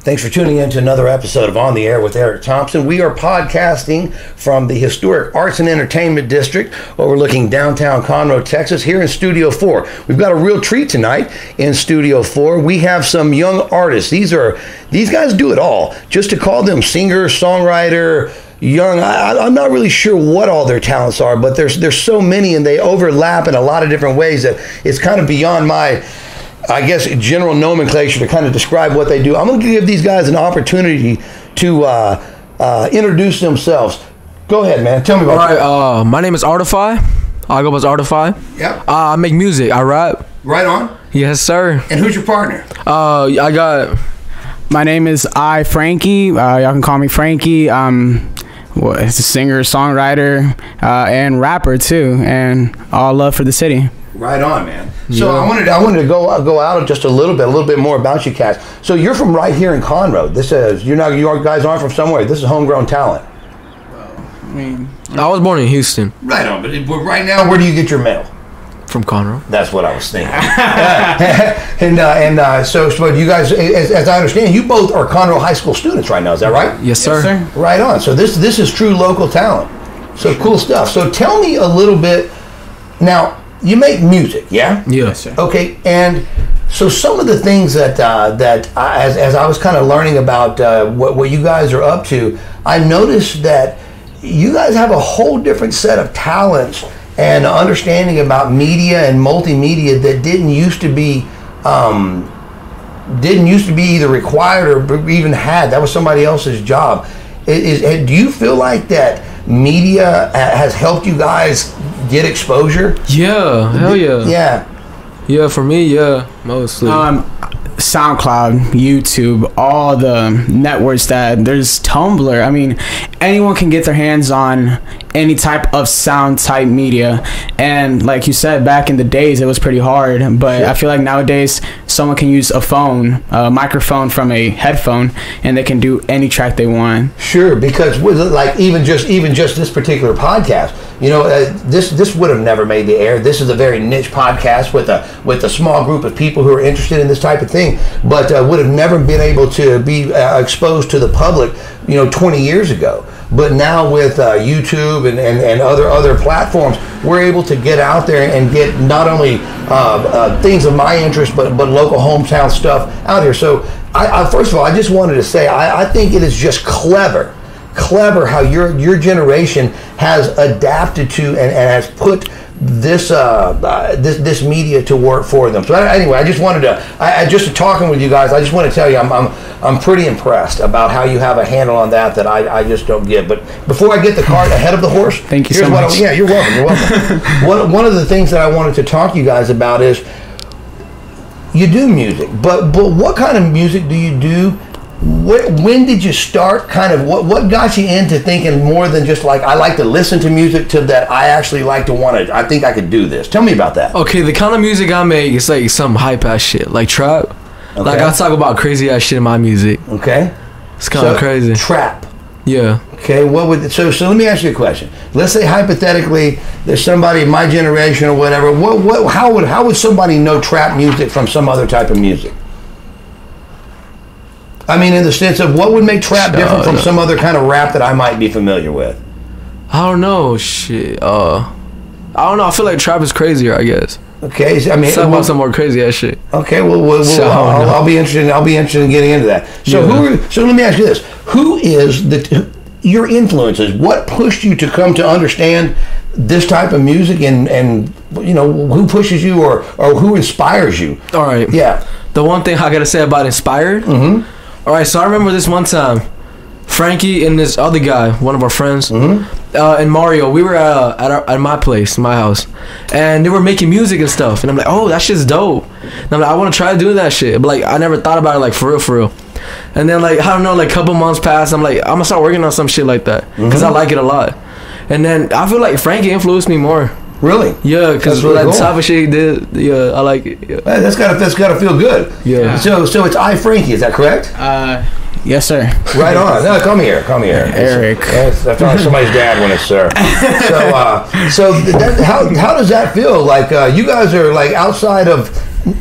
Thanks for tuning in to another episode of On the Air with Eric Thompson. We are podcasting from the historic Arts and Entertainment District overlooking downtown Conroe, Texas, here in Studio 4. We've got a real treat tonight in Studio 4. We have some young artists. These guys do it all. Just to call them singer, songwriter, young, I'm not really sure what all their talents are, but there's so many and they overlap in a lot of different ways that it's kind of beyond my, I guess, general nomenclature to kind of describe what they do. I'm going to give these guys an opportunity to introduce themselves. Go ahead, man. Tell me about it. All right. My name is Ardofy. I go as Ardofy. Yep. I make music. I rap. Right on. Yes, sir. And who's your partner? I got... My name is Frankiee. Y'all can call me Frankiee. It's a singer, songwriter, and rapper, too. And all love for the city. Right on, man. So yeah. I wanted to go out just a little bit more about you cats. So you're from right here in Conroe. This is you guys aren't from somewhere. This is homegrown talent. Well, I mean, I was born in Houston. Right on, but right now, where do you get your mail? From Conroe. That's what I was thinking. So you guys, as I understand, you both are Conroe High School students right now. Is that right? Yes, sir. Yes, sir. Right on. So this is true local talent. So cool stuff. So tell me a little bit now. You make music, yeah? Yes, sir. Okay, and so some of the things as I was kind of learning about what you guys are up to, I noticed that you guys have a whole different set of talents and understanding about media and multimedia that didn't used to be either required or even had. That was somebody else's job. Do you feel like that media has helped you guys get exposure? Yeah, hell yeah. Yeah, for me, yeah, mostly. SoundCloud, YouTube, all the networks there's Tumblr. I mean, anyone can get their hands on any type of sound type media. And like you said, back in the days, it was pretty hard. But sure. I feel like nowadays, someone can use a microphone from a headphone, and they can do any track they want. Sure, because like even just this particular podcast, this would have never made the air. This is a very niche podcast with a small group of people who are interested in this type of thing, but would have never been able to be exposed to the public, 20 years ago. But now with YouTube and other platforms, we're able to get out there and get not only things of my interest, but local hometown stuff out here. So I first of all, I just wanted to say I think it is just clever how your generation has adapted to and has put this media to work for them. So anyway, I just wanted to just talking with you guys, I just want to tell you I'm pretty impressed about how you have a handle on that I just don't get. But before I get the cart ahead of the horse, thank you so much. Yeah, you're welcome. One of the things that I wanted to talk to you guys about is you do music, but what kind of music do you do? When did you start? Kind of what got you into thinking more than just like I like to listen to music to that I actually like to I think I could do this. Tell me about that. Okay, the kind of music I make is like some hype ass shit, like trap. Okay. Like I talk about crazy ass shit in my music. Okay, it's kind of crazy. Trap. Yeah. Okay. So let me ask you a question. Let's say hypothetically there's somebody in my generation or whatever. How would somebody know trap music from some other type of music? I mean, in the sense of what would make trap different from some other kind of rap that I might be familiar with? I don't know. Shit. I don't know. I feel like trap is crazier, I guess. Okay. I mean, talk about some more crazy ass shit. Okay. I'll be interested. I'll be interested in getting into that. So so let me ask you this: who is your influences? What pushed you to come to understand this type of music, and who pushes you or who inspires you? All right. Yeah. The one thing I gotta say about inspired. Mm-hmm. All right, so I remember this one time, Frankiee and this other guy, one of our friends, and Mario. We were at my place, my house, and they were making music and stuff. And I'm like, oh, that shit's dope. And I'm like, I want to try doing that shit, but like I never thought about it like for real. And then like I don't know, like a couple months passed. I'm like, I'm gonna start working on some shit like that because I like it a lot. And then I feel like Frankiee influenced me more. Really? Yeah, because really like cool. the type of shit he did, yeah, I like it. Yeah. Hey, that's gotta feel good. Yeah. So it's Frankiee, is that correct? Yes, sir. Right on. No, come here. Eric. That's like somebody's dad when it's sir. How does that feel? Like you guys are like outside of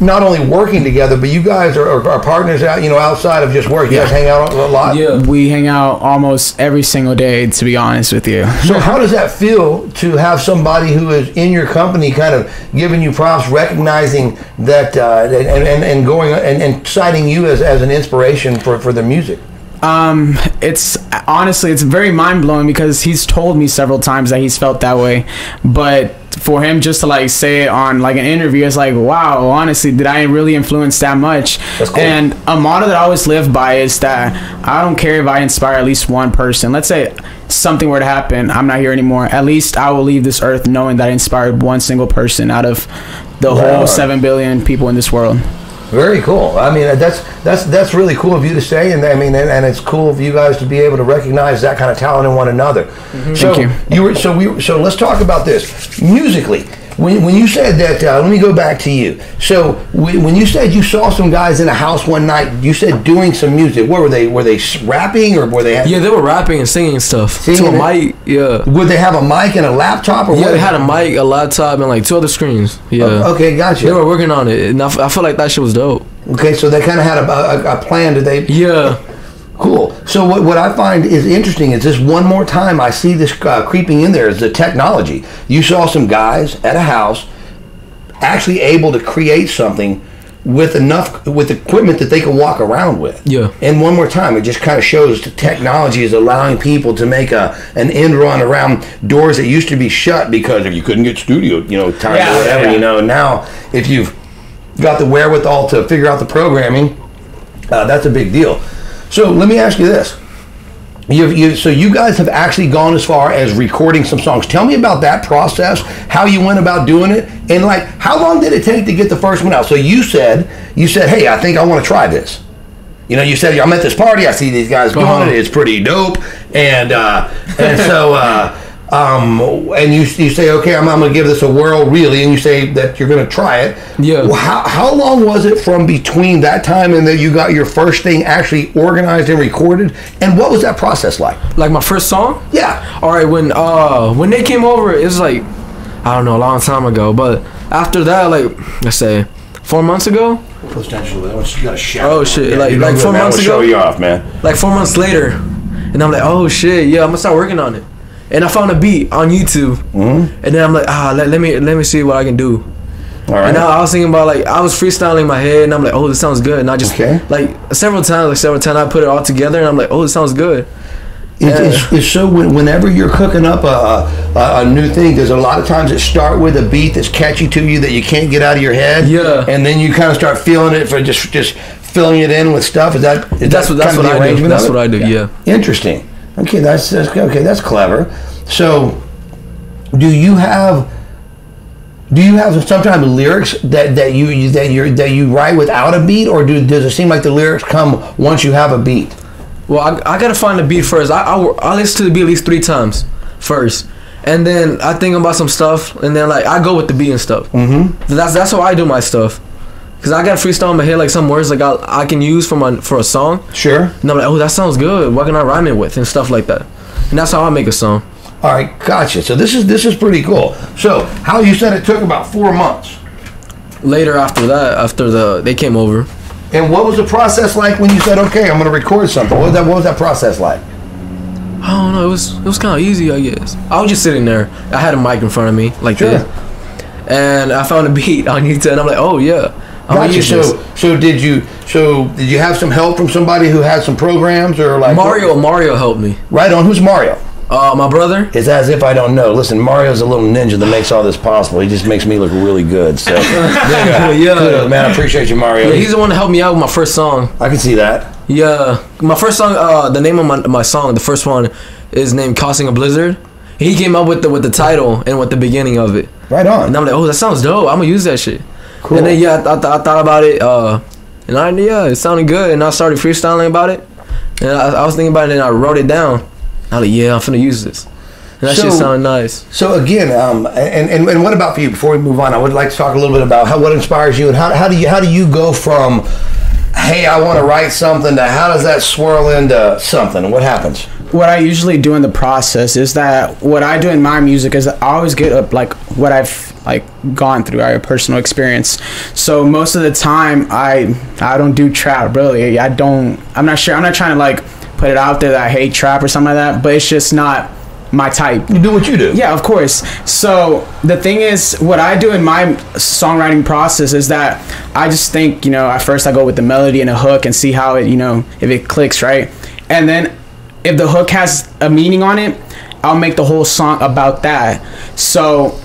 not only working together, but you guys are partners out, outside of just work. You guys hang out a lot. Yeah. We hang out almost every single day, to be honest with you. So how does that feel to have somebody who is in your company kind of giving you props, recognizing that and going and citing you as an inspiration for their music? It's honestly, it's very mind-blowing because he's told me several times that he's felt that way, but for him just to like say it on like an interview, it's like, wow, honestly, did I really influence that much? That's cool. And a motto that I always live by is that I don't care if I inspire at least one person. Let's say something were to happen, I'm not here anymore, at least I will leave this earth knowing that I inspired one single person out of the whole 7 billion people in this world. Very cool. I mean, that's really cool of you to say, and I mean, and it's cool of you guys to be able to recognize that kind of talent in one another. So Thank you. So let's talk about this musically. When you said that, let me go back to you. So when you said you saw some guys in a house one night, you said doing some music. What were they? Were they rapping or were they? Yeah, they were rapping and singing and stuff. To a mic, yeah. Would they have a mic and a laptop or? Yeah, what? they had a mic, a laptop, and like 2 other screens. Yeah. Okay, gotcha. They were working on it, and I feel like that shit was dope. Okay, so they kind of had a plan. Did they? Yeah. Cool. So what I find is interesting is this one more time I see this creeping in there is the technology. You saw some guys at a house actually able to create something with equipment that they can walk around with. Yeah. And one more time, it just kind of shows the technology is allowing people to make an end run around doors that used to be shut because if you couldn't get studio, time or whatever, now if you've got the wherewithal to figure out the programming, that's a big deal. So let me ask you this. So you guys have actually gone as far as recording some songs. Tell me about that process, how you went about doing it, and like how long did it take to get the first one out? So you said, hey, I think I want to try this. You said I'm at this party, I see these guys doing it, it's pretty dope, and so and you say, okay, I'm gonna give this a whirl, really, and you say that you're gonna try it. Yeah. Well, how long was it from between that time and that you got your first thing actually organized and recorded? And what was that process like? Like my first song? Yeah. All right, when they came over, it was like, I don't know, a long time ago. But after that, like let's say 4 months ago. Potentially, you got a shout. Oh shit! Like 4 months ago. Show you off, man. Like 4 months later, and I'm like, oh shit, yeah, I'm gonna start working on it. And I found a beat on YouTube, and then I'm like, let me see what I can do. All right. And I was thinking about like I was freestyling in my head, and I'm like, oh, this sounds good. And I just like several times I put it all together, and I'm like, oh, this sounds good. It's so whenever you're cooking up a new thing, there's a lot of times that start with a beat that's catchy to you that you can't get out of your head. Yeah. And then you kind of start feeling it for just filling it in with stuff. That's what I do. That's what I do. Yeah. Interesting. Okay, that's clever. So, do you have sometimes lyrics that you write without a beat, or does it seem like the lyrics come once you have a beat? Well, I gotta find the beat first. I listen to the beat at least 3 times first, and then I think about some stuff, and then like I go with the beat and stuff. Mm-hmm. That's how I do my stuff. Cause I got freestyle in my head, like some words like I can use for a song. Sure. And I'm like, oh, that sounds good. What can I rhyme it with and stuff like that. And that's how I make a song. All right, gotcha. So this is pretty cool. So how you said it took about 4 months. Later after that, they came over. And what was the process like when you said, okay, I'm gonna record something? What was that process like? I don't know. It was kind of easy, I guess. I was just sitting there. I had a mic in front of me like this, and I found a beat on YouTube, and I'm like, oh yeah. Gotcha. So did you have some help from somebody who had some programs or like Mario helped me. Right on. Who's Mario? My brother. It's as if I don't know. Listen, Mario's a little ninja that makes all this possible. He just makes me look really good. So yeah, kudos, man. I appreciate you, Mario. Yeah, he's the one that helped me out with my first song. I can see that. Yeah, my first song, the name of my song, the first one is named "Causing a Blizzard." He came up with the title and with the beginning of it. Right on. And I'm like, oh, that sounds dope. I'm gonna use that shit. Cool. And then yeah, I thought about it, and it sounded good, and I started freestyling about it. And I was thinking about it, and I wrote it down. I was like, yeah, I'm finna use this. And that shit sounded nice. So again, and what about for you? Before we move on, I would like to talk a little bit about what inspires you, and how do you go from, hey, I want to write something, to how does that swirl into something? What happens? What I usually do in the process is that what I do in my music is I always get up like what I've like gone through, a personal experience. So most of the time I don't do trap really. I'm not trying to like put it out there that I hate trap or something like that, but it's just not my type. You do what you do. Yeah, of course. So the thing is, what I do in my songwriting process is that I just think, at first I go with the melody and a hook and see how it, if it clicks, right? And then if the hook has a meaning on it, I'll make the whole song about that. So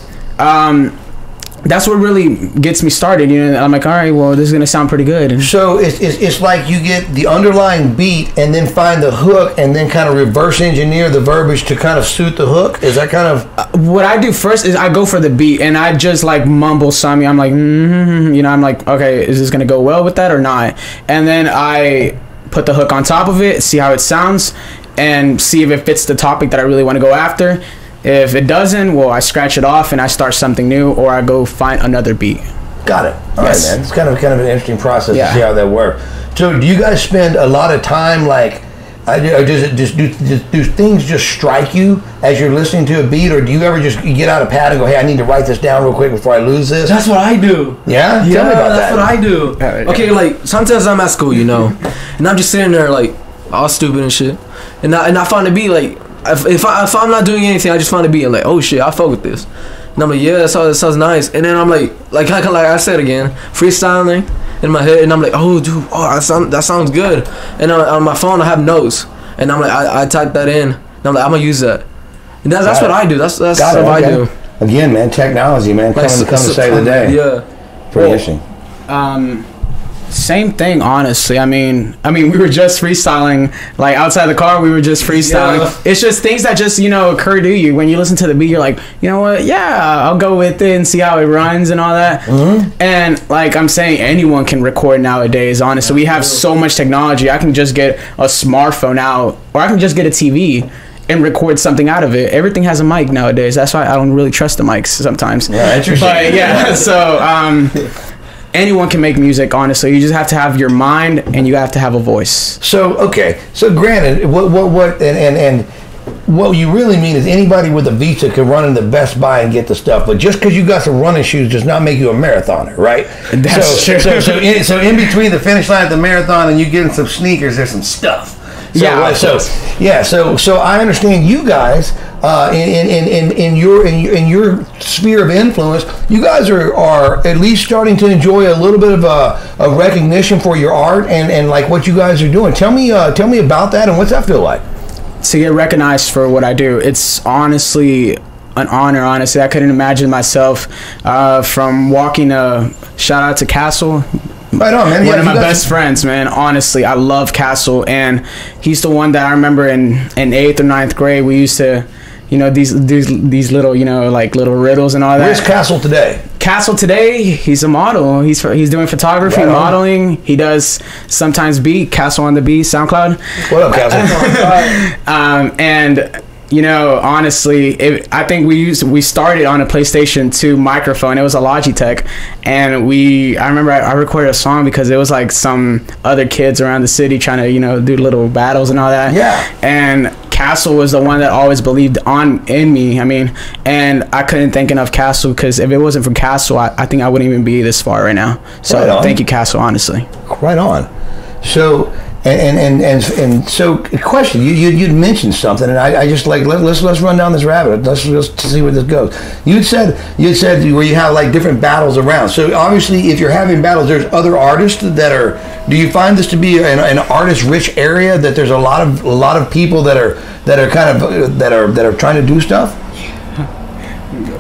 that's what really gets me started. I'm like, all right, well, this is gonna sound pretty good. So it's like you get the underlying beat and then find the hook and then kind of reverse engineer the verbiage to kind of suit the hook. Is that kind of what I do first? Is I go for the beat and I just like mumble something. I'm like, I'm like, okay, is this gonna go well with that or not? And then I put the hook on top of it, see how it sounds, and see if it fits the topic that I really want to go after. If it doesn't, well, I scratch it off and I start something new, or I go find another beat. Got it. All right, man. It's kind of an interesting process Yeah. to see how that works. So, do you guys spend a lot of time like, or do things just strike you as you're listening to a beat, or do you ever just get out a pad and go, hey, I need to write this down real quick before I lose this? That's what I do. Yeah? Tell me about that's that. what I do. Okay, like sometimes I'm at school, and I'm just sitting there like all stupid and shit, and I find the beat like. If I'm not doing anything, I just find a beat and like, oh shit, I fuck with this, and I'm like, yeah, that sounds nice, and then I'm like I said again, freestyling in my head, and I'm like, oh dude, that sounds good, and on my phone I have notes, and I'm like, I type that in, and I'm like, I'm gonna use that, and that's what I do. That's what I do. Again, man, technology, man, coming to save the day. Yeah, pretty interesting. Same thing, honestly. I mean, we were just freestyling, like outside the car. We were just freestyling. Yeah. It's just things that just occur to you when you listen to the beat. You're like, you know what? Yeah, I'll go with it and see how it runs and all that. Mm-hmm. And like I'm saying, anyone can record nowadays. Honestly, we have so much technology. I can just get a smartphone out, or I can just get a TV and record something out of it. Everything has a mic nowadays. That's why I don't really trust the mics sometimes. Yeah, interesting. But yeah, so. Anyone can make music, honestly. You just have to have your mind and you have to have a voice. So, okay. So, granted, and what you really mean is anybody with a visa can run into Best Buy and get the stuff. But just because you got some running shoes does not make you a marathoner, right? That's true. So in between the finish line at the marathon and you getting some sneakers, there's some stuff. So I understand you guys in your sphere of influence. You guys are at least starting to enjoy a little bit of a recognition for your art and like what you guys are doing. Tell me about that and what's that feel like? To get recognized for what I do, it's honestly an honor. Honestly, I couldn't imagine myself from walking. Shout out to Castle. Right on, man. One of my best friends, man. Honestly, I love Castle, and he's the one that I remember in 8th or 9th grade. We used to, these little, like little riddles and all that. Where's Castle today? Castle today, he's a model. He's doing photography, modeling. He does sometimes beat. Castle on the Beat, SoundCloud. What up, Castle? And. Honestly, I think we started on a PlayStation 2 microphone. It was a Logitech, and I remember I recorded a song because it was like some other kids around the city trying to do little battles and all that. Yeah. And Castle was the one that always believed in me. I mean, and I couldn't thank enough Castle, because if it wasn't for Castle, I think I wouldn't even be this far right now. So thank you, Castle. Honestly. Right on. So. And so, question, you'd mentioned something, and I just like let's run down this rabbit. Let's see where this goes. You'd said where you have like different battles around. So obviously, if you're having battles, there's other artists that are. Do you find this to be an artist-rich area, that there's a lot of people that are kind of that are trying to do stuff?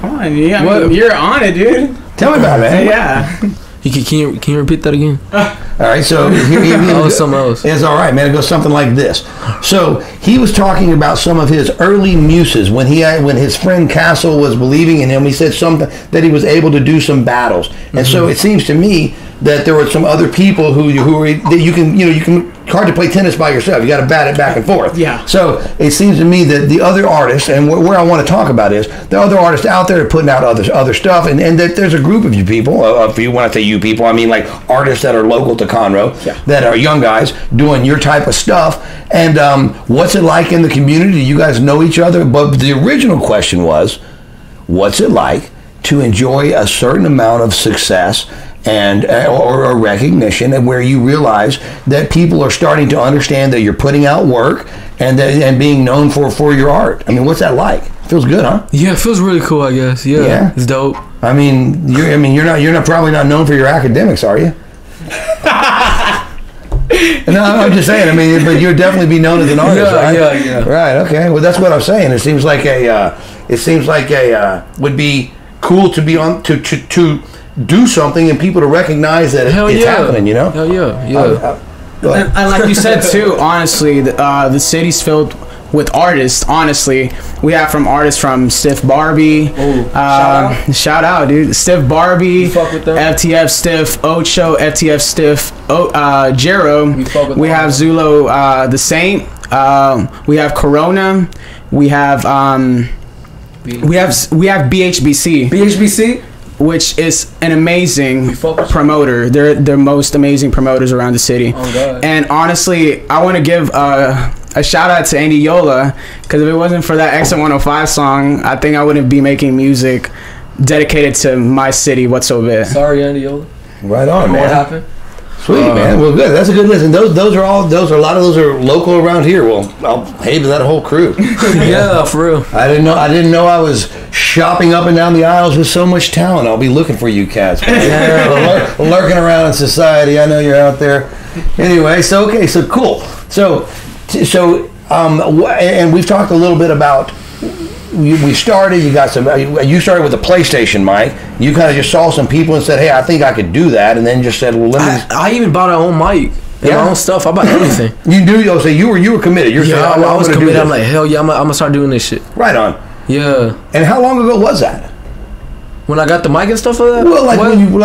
Come on, yeah, you're on it, dude. Tell me about it, man. Yeah. Can you repeat that again? All right, so something else. It's all right, man. It goes something like this. So he was talking about some of his early muses when his friend Castle was believing in him. He said something that he was able to do some battles, and so it seems to me that there were some other people who that you can hard to play tennis by yourself. You got to bat it back and forth. Yeah. So it seems to me that the other artists, and where I want to talk about is the other artists out there putting out other stuff, and that there's a group of you people. If you want to say you people, I mean like artists that are local to Conroe, that are young guys doing your type of stuff. And what's it like in the community? Do you guys know each other? But the original question was, what's it like to enjoy a certain amount of success and or recognition, and where you realize that people are starting to understand that you're putting out work and being known for your art? I mean, what's that like? Feels good, huh? Yeah, it feels really cool, I guess. Yeah. It's dope. I mean, you're probably not known for your academics, are you? No, I'm just saying. I mean, but you'll definitely be known as an artist, right? Yeah. Right. Okay. Well, that's what I'm saying. It seems like would be cool to be on to do something and people to recognize that it's happening, you know? Hell yeah. And like you said too, honestly, the city's filled with artists. Honestly, we have artists from Stiff Barbie. Shout out, dude. Stiff Barbie, FTF Stiff, Ocho, FTF Stiff, Jero. We have Zulo, the Saint. We have Corona. We have BHBC, which is an amazing promoter. They're the most amazing promoters around the city. And honestly, I want to give a shout out to Andy Yola, because if it wasn't for that Exit 105 song, I think I wouldn't be making music dedicated to my city whatsoever. Sorry, Andy Yola. Right on, man. What happened? Sweet, man. Well, good. That's a good listen. Those are a lot of those are local around here. Well, I'll hey to that whole crew. Yeah, for real. I didn't know I was shopping up and down the aisles with so much talent. I'll be looking for you cats. Lurking around in society. I know you're out there. Anyway, so cool. And we've talked a little bit about. We started. You started with a PlayStation mic. You kind of just saw some people and said, "Hey, I think I could do that," and then just said, "Well, let me." I even bought our own mic and my own stuff. I bought everything. You do? So you were committed. You're saying, I was committed. I'm like, hell yeah, I'm gonna start doing this shit. Right on. Yeah. And how long ago was that? When I got the mic and stuff like that? Well,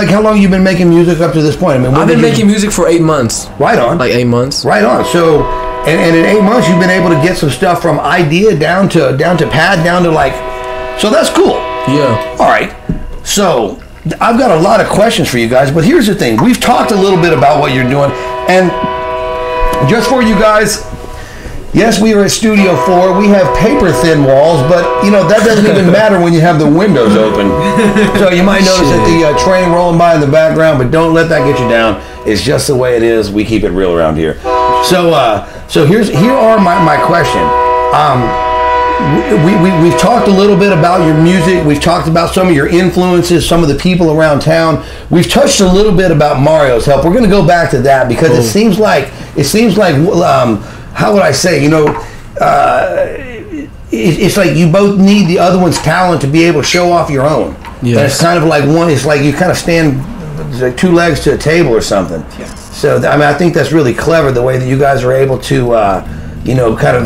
how long you been making music up to this point? I mean, I've been making music for 8 months. Right on. Like 8 months. Right on. So, and in 8 months, you've been able to get some stuff from idea down to pad, down to like, so that's cool. Yeah. All right. So, I've got a lot of questions for you guys, but here's the thing. We've talked a little bit about what you're doing, and just for you guys, yes, we are at Studio 4. We have paper-thin walls, but, that doesn't even matter when you have the windows open. So you might notice that the train rolling by in the background, but don't let that get you down. It's just the way it is. We keep it real around here. So here are my question. We've talked a little bit about your music. We've talked about some of your influences, some of the people around town. We've touched a little bit about Mario's help. We're going to go back to that because it seems like how would I say, it's like you both need the other one's talent to be able to show off your own. Yes. And it's kind of like it's like you kind of stand like 2 legs to a table or something. Yes. So, I think that's really clever, the way that you guys are able to, kind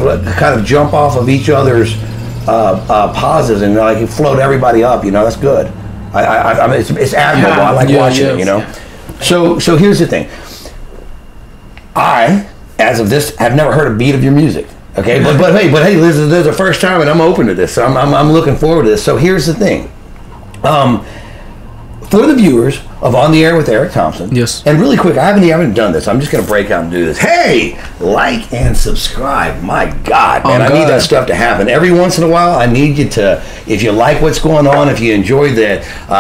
of jump off of each other's positives and like float everybody up, that's good. I mean, it's admirable. I like watching it, So here's the thing. As of this, I've never heard a beat of your music. Okay, but hey, this is the first time, and I'm open to this. So I'm looking forward to this. So here's the thing. For the viewers of On the Air with Eric Thompson. Yes. And really quick, I haven't done this. I'm just going to break out and do this. Hey, like and subscribe. My God, man, I need that stuff to happen. Every once in a while, I need you to, if you like what's going on, if you enjoy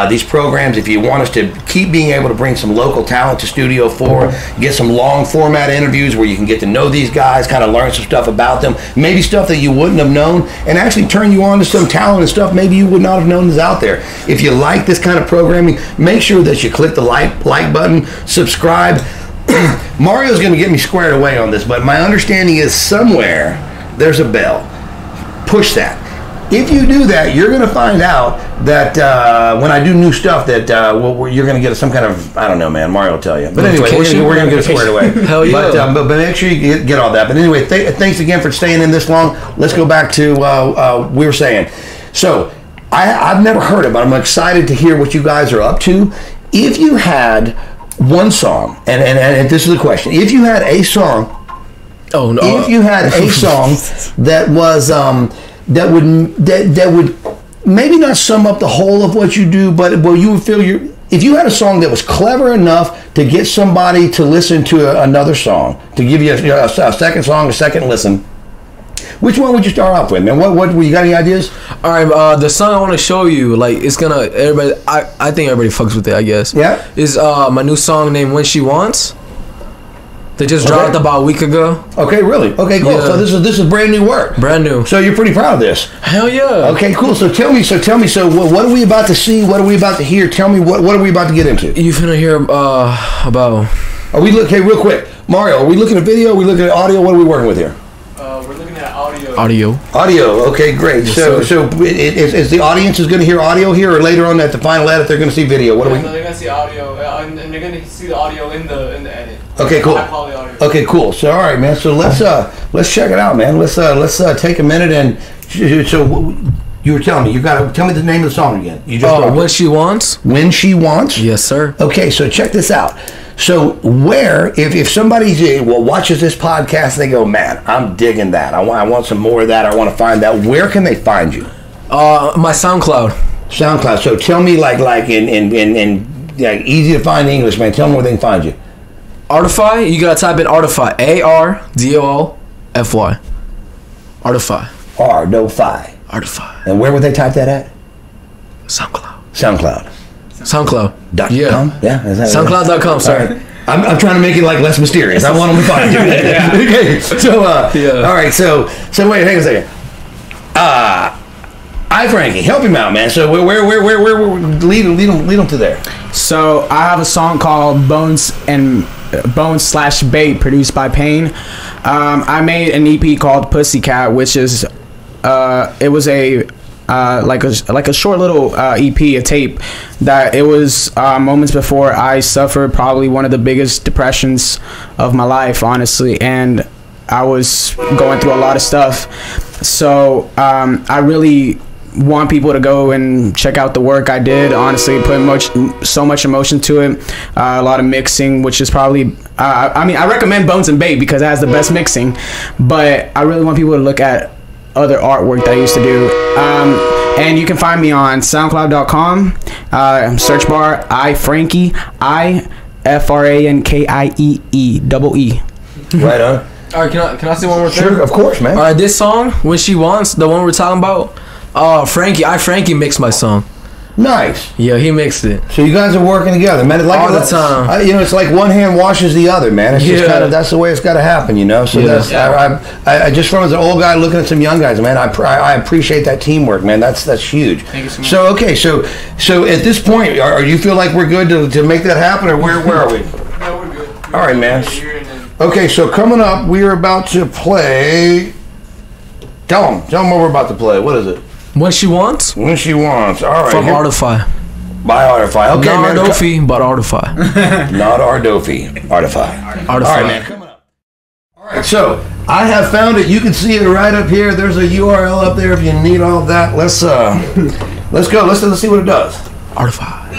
these programs, if you want us to keep being able to bring some local talent to Studio 4, get some long format interviews where you can get to know these guys, kind of learn some stuff about them, maybe stuff that you wouldn't have known, and actually turn you on to some talent and stuff maybe you would not have known is out there. If you like this kind of programming, make sure that you click the like button, subscribe. Mario's going to get me squared away on this, but my understanding is somewhere there's a bell. Push that. If you do that, you're going to find out that when I do new stuff that you're going to get some kind of, I don't know, man, Mario will tell you. But anyway, we're going to get it squared away. Hell yeah. But make sure you get all that. But anyway, thanks again for staying in this long. Let's go back to we were saying. So I've never heard it, but I'm excited to hear what you guys are up to. If you had one song, and this is the question, if you had a song, if you had a song that was that would maybe not sum up the whole of what you do, but you would feel if you had a song that was clever enough to get somebody to listen to another song, to give you a second song, a second listen, which one would you start off with, man? What you got any ideas? All right, the song I want to show you, like, it's gonna everybody. I think everybody fucks with it. I guess. Yeah. Is my new song named "When She Wants." They just dropped about a week ago. Okay, really? Okay, cool. Yeah. So this is brand new work. Brand new. So you're pretty proud of this? Hell yeah. Okay, cool. So tell me. So what are we about to see? What are we about to hear? Tell me what are we about to get into? You finna hear about? Are we okay? Real quick, Mario. Are we looking at video? Are we looking at audio? What are we working with here? We're looking at audio. Audio. Okay, great. Yes, so is the audience is going to hear audio here, or later on at the final edit they're going to see video? What are we? No, they're going to see audio, and they're going to see the audio in the edit. Okay, cool. Okay, cool. So all right, man. So let's check it out, man. Let's take a minute and so you were telling me tell me the name of the song again. You just When She Wants. When She Wants. Yes, sir. Okay, so check this out. So where, if somebody watches this podcast and they go, man, I'm digging that. I want some more of that. I want to find that. Where can they find you? My SoundCloud. SoundCloud. So tell me like in easy to find English, man. Tell me where they can find you. Ardofy. You gotta type in Ardofy. ARDOFY. Ardofy. Ardofy. And where would they type that at? SoundCloud. SoundCloud.com? Yeah. SoundCloud.com, sorry. Right. I'm trying to make it like less mysterious. I want them to find you. Okay. So all right, so wait, hang on a second. Frankiee, help him out, man. So where lead them to there. So I have a song called Bones / Bait, produced by Pain. I made an EP called Pussycat, which is it was like a short little EP, a tape that it was moments before I suffered probably one of the biggest depressions of my life, honestly, and I was going through a lot of stuff. So I really want people to go and check out the work I did. Honestly, put so much emotion to it, a lot of mixing, which is probably I recommend Bones & Bait because it has the best mixing, but I really want people to look at other artwork that I used to do. And you can find me on soundcloud.com, search bar Frankiee, FRANKIEE. Right on. All right, can I say one more thing? Sure, of course, man. All right, this song, When She Wants, the one we're talking about, Frankiee mixed my song. Nice. Yeah, he mixed it. So you guys are working together, man. It's like all the time. It's like one hand washes the other, man. It's just kind of, that's the way it's got to happen, you know. So I just from as an old guy looking at some young guys, man. I appreciate that teamwork, man. That's huge. Thank you so much. So okay, so at this point, are you feel like we're good to make that happen, or where are we? No, we're good. All right, man. Okay, so coming up, we are about to play. Tell them what we're about to play. What is it? When She Wants. When She Wants. All right. From Ardofy. By Ardofy. Okay, not man. Ardofy, but Ardofy. Not Ardofy. Ardofy. All right, man. Coming up. All right, so I have found it. You can see it right up here. There's a URL up there if you need all of that. Let's go. Let's see what it does. Ardofy.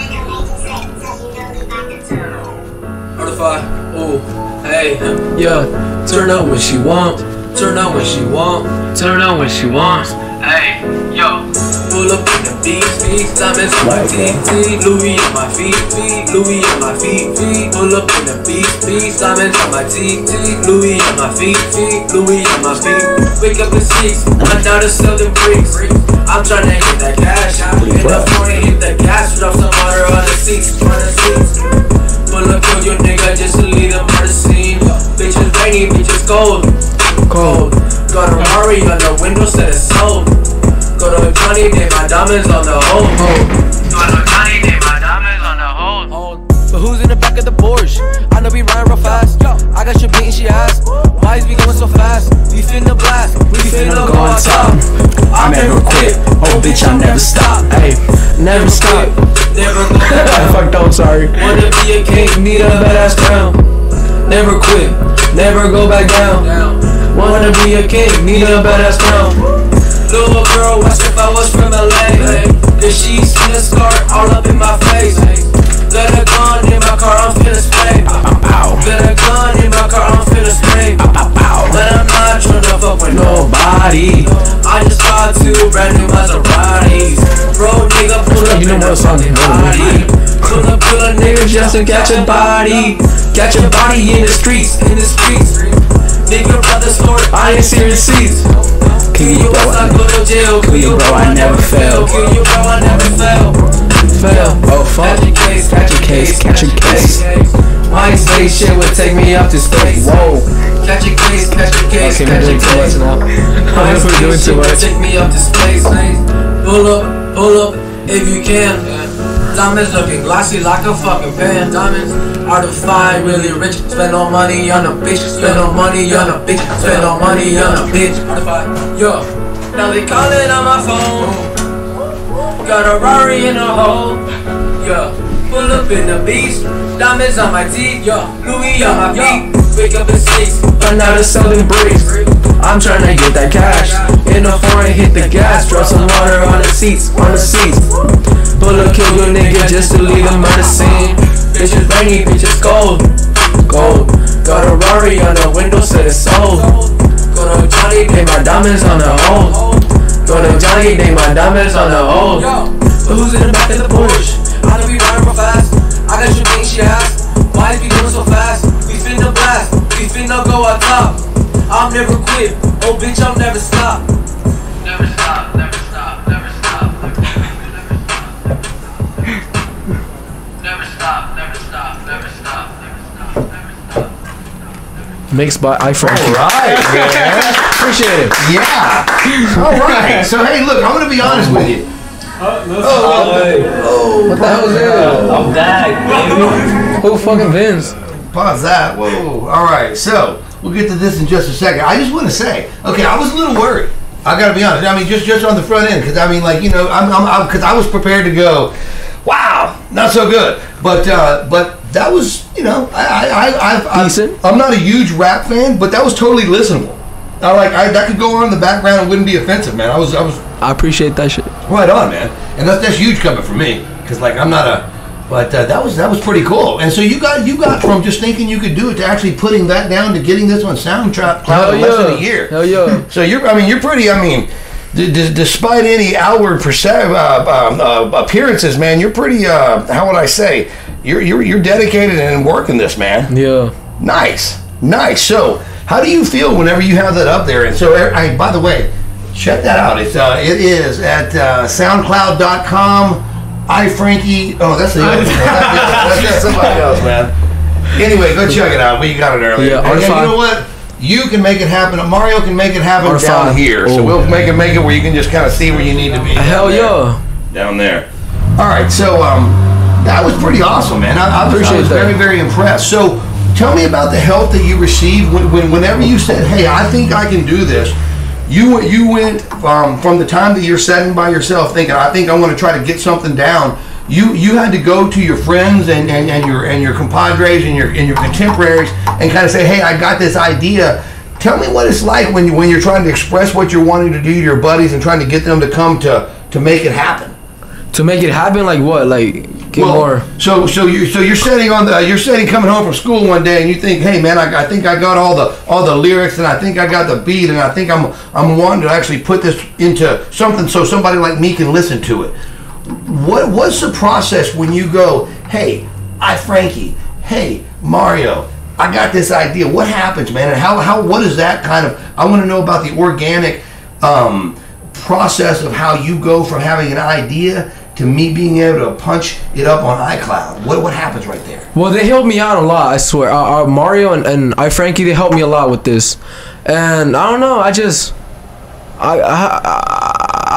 Ardofy. Oh, hey, yeah. Turn up when she want. Turn up when she want. Turn up when she wants. Hey, yo. Pull up in the beats, diamonds on my TT, Louis on my feet, Louis on my feet. Pull up in the beats, diamonds on my TT, Louis on my feet, Louis on my feet. Wake up at 6, I'm down to selling bricks. I'm trying to hit that cash, in the morning hit the gas, drop some water on the seats, Pull up on your nigga just to leave them on the scene. Bitches rainy, bitches cold. Got a Mari on the window, said it's sold. Go to Johnny, they my diamonds on the hold. Go to Johnny, they my diamonds on the hold. But who's in the back of the Porsche? I know we ride real fast. I got your beat and she asked, why is we going so fast? We finna blast, we finna go on top. I'm never quit. Oh bitch, I'll never stop. Hey, never stop. Never go back I down. fucked up, sorry. Wanna be a king, need a badass crown. Never quit, never go back down. Wanna be a king, need a badass crown. Little girl, watch if I was from LA. Cause she seen a scar all up in my face. Got a gun in my car, I'm finna spray. Got a gun in my car, I'm finna spray. But I'm not tryna fuck with nobody. I just got two brand new Maseratis. Bro, nigga, pull up in a fucking body. Pull up a nigga just to catch a body. Catch a body in the streets, in the streets. Nigga, brother, Lord, I ain't seeing receipts. Kill you, bro, I go to jail. Kill you, bro, I never fail. Kill you, bro, I never fail. Fail. Oh fuck. Catch a case, catch a case, catch a case. My spaceship would take me up to space. Whoa. Catch a case, catch a case, Okay, we're catch a doing too much case. now. My We're doing too spaceship would much. take me up to space. Pull up, if you can. Diamonds looking glossy like a fucking pan. Diamonds Ardofy, really rich. Spend no money on a bitch. Spend no money on a bitch. Spend no money on a bitch. Ardofy, yo. Now they calling on my phone. Got a Rari in a hole. Yeah. Pull up in the beast. Diamonds on my teeth. Yeah. Louis on my feet. Wake up at 6. Run out of selling bricks. I'm tryna get that cash. In the foreign, hit the gas. Drop some water on the seats. On the seats. Pull a kill your nigga just to leave him on the scene. Bitch is rainy, bitch is cold. Gold. Got a Rari on the window, said it's sold. Go to Johnny, pay my diamonds on the hold. Go to Johnny, pay my diamonds on the hold. But who's in the back of the Porsche? I don't be riding real fast. I got your thing, she asked. Why is we going so fast? We finna blast. We finna go on top. I'll never quit. Oh bitch, I'll never stop. Never stop, never stop, never stop. Never stop, never stop, never stop, never stop, never stop. Mixed by Frankiee. All right, man. Appreciate it. Yeah. All right. So hey, look, I'm gonna be honest with you. What the hell is that? I'm back, Who fucking Vince? Pause that. Whoa. All right. So we'll get to this in just a second. I just want to say, okay, I was a little worried. I got to be honest. I mean, just on the front end, because I mean, like, you know, because I was prepared to go, wow, not so good. But that was, you know, Decent. I'm not a huge rap fan, but that was totally listenable. That could go on in the background and wouldn't be offensive, man. I appreciate that shit. Right on, man. And that's huge coming from me, because like I'm not a. But that was pretty cool. And so you got from just thinking you could do it to actually putting that down to getting this on SoundCloud in less than a year. Hell yeah. So you're pretty. I mean, despite any outward appearances, man, you're pretty. How would I say? You're dedicated and working this, man. Yeah. Nice. So how do you feel whenever you have that up there? And so, by the way, check that out. It is at SoundCloud.com. Frankiee. Oh, that's the other one. That's somebody else, man. Anyway, go check it out. We got it earlier. Yeah, and you know what? You can make it happen. Mario can make it happen down here. So we'll make it where you can just kind of see where you need to be. Hell yeah. Down there. All right. So that was pretty awesome, man. I was very, very impressed. So tell me about the help that you received whenever you said, "Hey, I think I can do this." You went from the time that you're sitting by yourself thinking, I think I'm going to try to get something down. You had to go to your friends and your compadres and your contemporaries and kind of say, hey, I got this idea. Tell me what it's like when you're trying to express what you're wanting to do to your buddies and trying to get them to come to make it happen. To make it happen, like what? Like get more. So you're sitting coming home from school one day and you think, hey man, I think I got all the lyrics and I think I got the beat and I think I'm wanting to actually put this into something so somebody like me can listen to it. What's the process when you go, hey, Frankiee, hey Mario, I got this idea. What happens, man? And what is that kind of? I want to know about the organic process of how you go from having an idea to me being able to punch it up on iCloud. What happens right there? Well, they helped me out a lot, I swear. Mario and Frankiee, they helped me a lot with this. And I don't know, I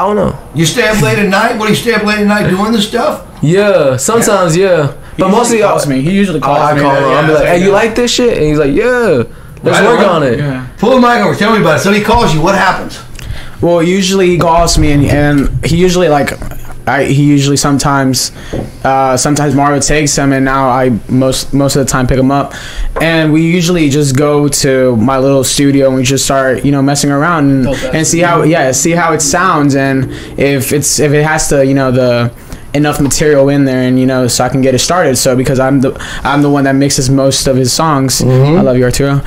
don't know. You stay up late at night? What do you stay up late at night doing this stuff? Yeah, sometimes, yeah. But mostly calls me. He usually calls me. I call him. I'm like, hey, you like this shit? And he's like, yeah. Let's work on it. Yeah. Pull the mic over. Tell me about it. Somebody calls you. What happens? Well, usually he calls me and he usually like. He usually sometimes Mario takes him, and now I most of the time pick him up, and we usually just go to my little studio and we just start messing around and see how it sounds, and if it has to the enough material in there, and so I can get it started. So because I'm the one that mixes most of his songs. I love you, Arturo.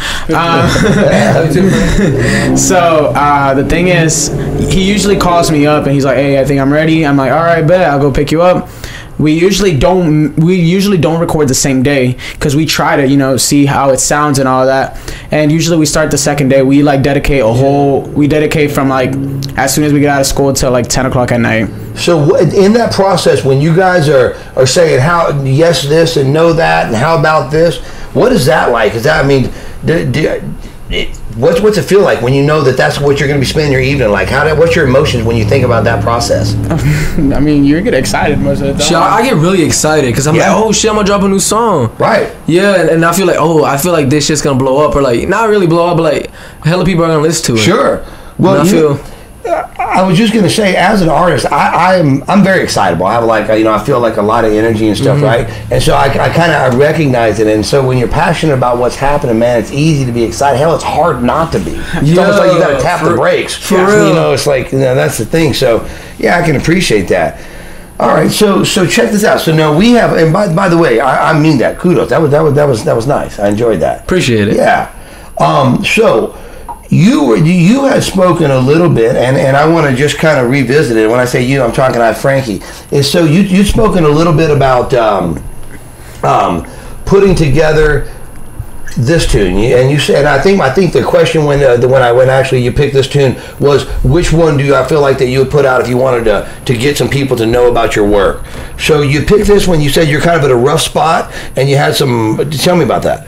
So the thing is, he usually calls me up and he's like, hey, I think I'm ready. I'm like, all right, bet, I'll go pick you up. We usually don't record the same day because we try to see how it sounds and all that, and usually we start the second day. We dedicate from like as soon as we get out of school till like 10 o'clock at night. So in that process, when you guys are saying how yes this and no that and how about this, what is that like? Is that, I mean, what's it feel like when you know that that's what you're going to be spending your evening like? What's your emotions when you think about that process? I mean, you get excited most of the time. Shit, I get really excited because I'm like, oh shit, I'm gonna drop a new song. Right. Yeah, and I feel like this shit's gonna blow up, or like not really blow up, but like hella people are gonna listen to it. Sure. Well, I was just gonna say, as an artist, I'm very excitable. I have I feel like a lot of energy and stuff, right? And so I kind of recognize it. And so when you're passionate about what's happening, man, it's easy to be excited. Hell, it's hard not to be. It's almost like you got to tap the brakes. For real. It's like that's the thing. So yeah, I can appreciate that. All right, so check this out. So now we have, and by the way, I mean that. Kudos. That was nice. I enjoyed that. Appreciate it. Yeah. So. You had spoken a little bit, and I want to just kind of revisit it. When I say you, I'm talking about Frankiee. And so you'd spoken a little bit about putting together this tune, and you said, I think the question when actually you picked this tune was, which one do I feel like that you would put out if you wanted to get some people to know about your work? So you picked this when you said you're kind of at a rough spot, and you had some. Tell me about that.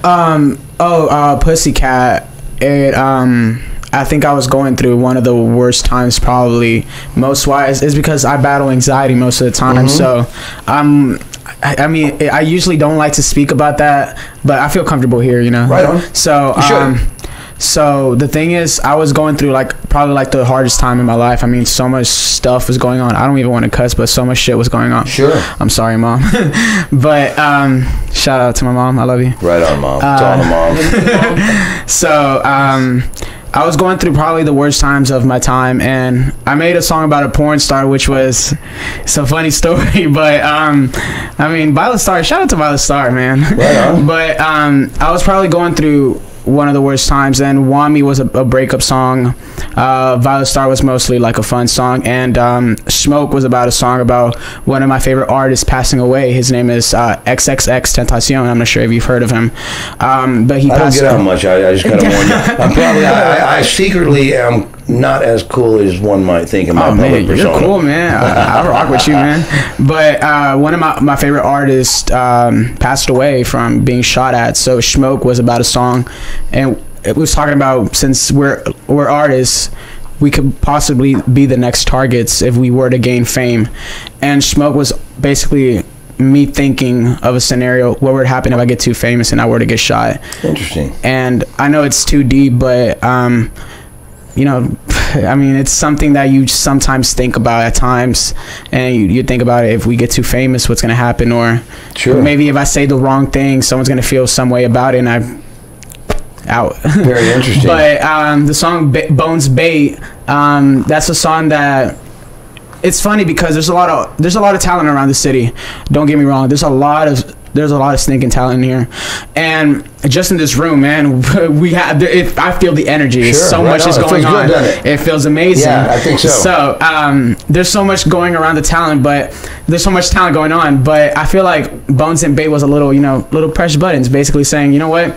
Pussycat. I think I was going through one of the worst times, probably most wise, is because I battle anxiety most of the time. So I mean, I usually don't like to speak about that, but I feel comfortable here, Right on. So so the thing is, I was going through probably the hardest time in my life. I mean, so much stuff was going on. I don't even want to cuss, but so much shit was going on. Sure. I'm sorry, Mom. But shout out to my mom. I love you. Right on, Mom. It's all the mom. So I was going through probably the worst times of my time, and I made a song about a porn star, which was it's a funny story. But I mean, Violet Star. Shout out to Violet Star, man. Right on. But I was probably going through one of the worst times, and Want Me was a breakup song. Violet Star was mostly like a fun song, and Smoke was about a song about one of my favorite artists passing away. His name is XXX Tentacion. I'm not sure if you've heard of him, but he passed. I don't get out much. I just kind of warn you. I'm probably I secretly am not as cool as one might think in my public persona. You're cool, man. I rock with you, man. But one of my favorite artists passed away from being shot at. So Smoke was about a song, and it was talking about, since we're artists, we could possibly be the next targets if we were to gain fame. And Smoke was basically me thinking of a scenario, what would happen if I get too famous and I were to get shot. Interesting. And I know it's too deep, but I mean, it's something that you sometimes think about at times, and you think about it, if we get too famous, what's going to happen, or maybe if I say the wrong thing, someone's going to feel some way about it, and I'm out. Very interesting. But the song Bones Bait, that's a song that, it's funny because there's a lot of talent around the city. Don't get me wrong. There's a lot of stinking talent in here, and just in this room, man, I feel the energy. So much is going on. It feels amazing. Yeah, I think so. So there's so much going around the talent, but there's so much talent going on. But I feel like Bones and Bait was a little press buttons, basically saying, you know what,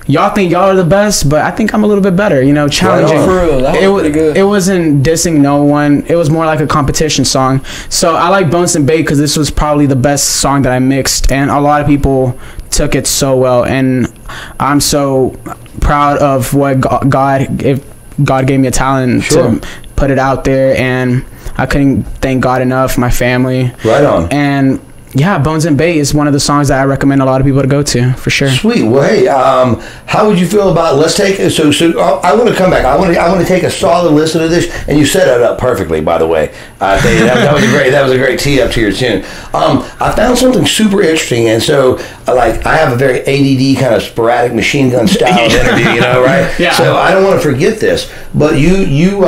y'all think y'all are the best, but I think I'm a little bit better, challenging. Right, for real, that was pretty good. It wasn't dissing no one. It was more like a competition song. So I like Bones and Bait because this was probably the best song that I mixed, and a lot of people took it so well, and I'm so proud of what God gave me a talent to put it out there, and I couldn't thank God enough, my family. Right on. And Yeah, Bones and Bait is one of the songs that I recommend a lot of people to go to, for sure. Sweet. Well, hey, how would you feel about, let's take, so I want to come back. I want to take a solid listen to this, and you set it up perfectly, by the way. I think that was a great tee up to your tune. I found something super interesting, and so, like, I have a very ADD kind of sporadic machine gun style of interview, you know, right? Yeah. So I don't want to forget this, but you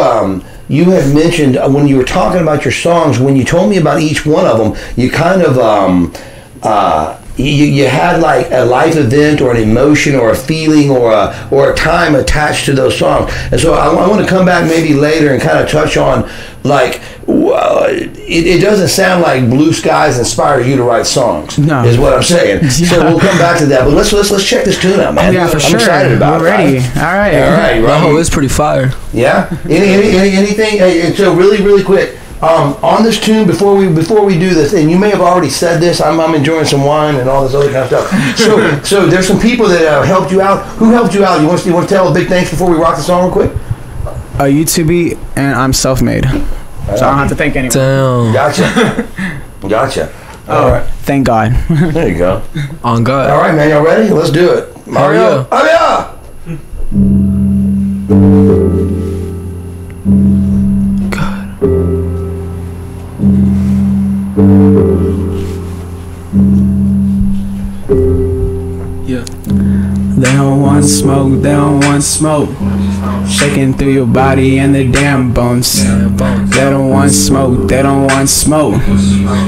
had mentioned when you were talking about your songs, when you told me about each one of them, you kind of you had like a life event or an emotion or a feeling or a time attached to those songs. And so I want to come back maybe later and kind of touch on, like, it doesn't sound like Blue Skies inspired you to write songs. No, is what I'm saying. Yeah. So we'll come back to that. But let's check this tune out, man. Oh, yeah, for I'm sure. excited about We're it. ready. Right? All right. Oh, it's pretty fire. Yeah. Anything? And so really quick. On this tune, before we do this, and you may have already said this, I'm enjoying some wine and all this other kind of stuff. So there's some people that helped you out. Who helped you out? You want to tell a big thanks before we rock the song real quick? YouTube, and I'm self-made, so I don't have to thank anyone. Damn. Gotcha. All right. Thank God. There you go. On God. All right, man. Y'all ready? Let's do it. Mario. Oh yeah. They don't want smoke, they don't want smoke. Shaking through your body and the damn bones. They don't want smoke, they don't want smoke.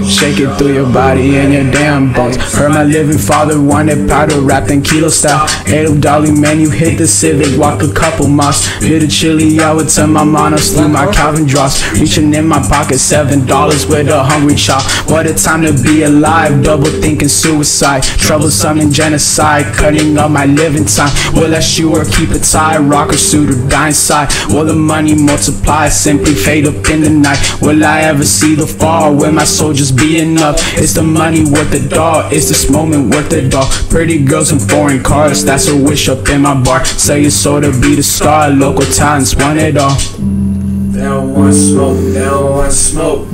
Shaking through your body and your damn bones. Heard my living father wanted powder wrapped in kilo style. Ate up dolly, man, you hit the Civic, walk a couple miles. Did a chili, I would turn my monos through my Calvin drops. Reaching in my pocket, $7 with a hungry child. What a time to be alive, double thinking suicide. Troublesome and genocide, cutting up my living time. Will I shoe or keep it tied, rock or suit or die inside? Will the money multiply, simply fade up in the night? Will I ever see the fall, will my soldiers be enough? Is the money worth it all, is this moment worth it all? Pretty girls and foreign cars, that's a wish up in my bar. Sell your soul to be the star, local talents want it all. They don't want smoke, they don't want smoke.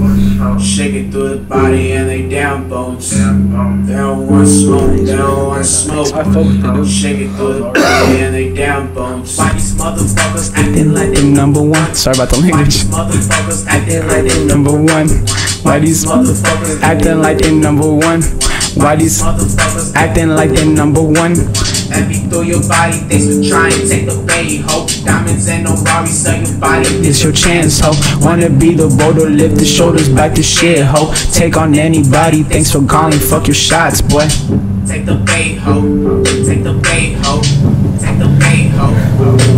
Shaking through the body and they down bones. They don't want smoke, they don't want smoke. Shaking through the body and they down bones. Why these motherfuckers acting like they number one? Sorry about the language. Why these motherfuckers acting like they number one? Why these motherfuckers acting like they number one? Why these motherfuckers acting like they number one? Let me through your body, thanks for trying, take the bait, ho. Diamonds and no Rari, sell your body, this your chance, ho. Wanna be the boulder, lift the shoulders back to shit, ho. Take on anybody, thanks for calling, fuck your shots, boy. Take the bait, ho. Take the bait, ho. Take the bait, ho.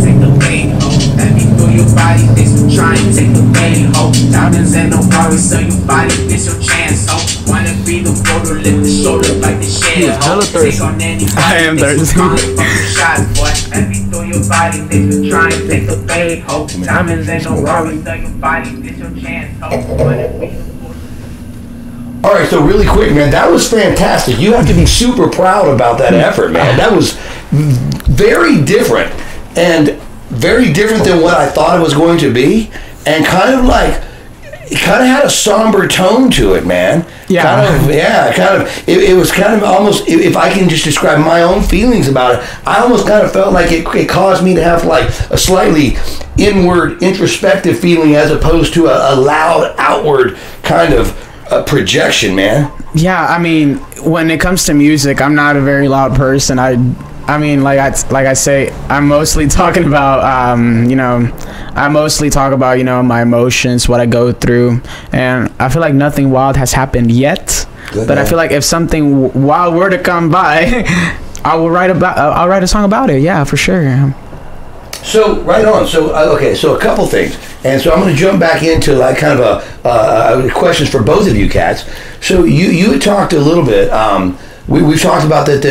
Take the bait, ho. Let me through your body, thanks for trying, take the bait, ho. Diamonds and no Rari, sell your body, this your chance, ho. Wanna be the boulder, lift the shoulders back to shit, ho. Take on anybody, I am thirsty. Shots, boy. Let me through your body, thanks for trying, take the bait, ho. Diamonds and no Rari, sell your body, this your chance, ho. Wanna be the All right, so really quick, man, that was fantastic. You have to be super proud about that effort, man. That was very different, and very different than what I thought it was going to be, and kind of like, it kind of had a somber tone to it, man. Yeah. It was kind of almost, if I can just describe my own feelings about it, I almost kind of felt like it caused me to have like a slightly inward, introspective feeling as opposed to a loud, outward kind of projection, man. Yeah, I mean, when it comes to music, I'm not a very loud person. I mean, like I say, I'm mostly talking about, I mostly talk about, my emotions, what I go through, and I feel like nothing wild has happened yet. Good, but man. I feel like if something wild were to come by, I'll write a song about it. Yeah, for sure. So right on. So okay. So a couple things, and so I'm going to jump back into like kind of questions for both of you cats. So you had talked a little bit. We've talked about that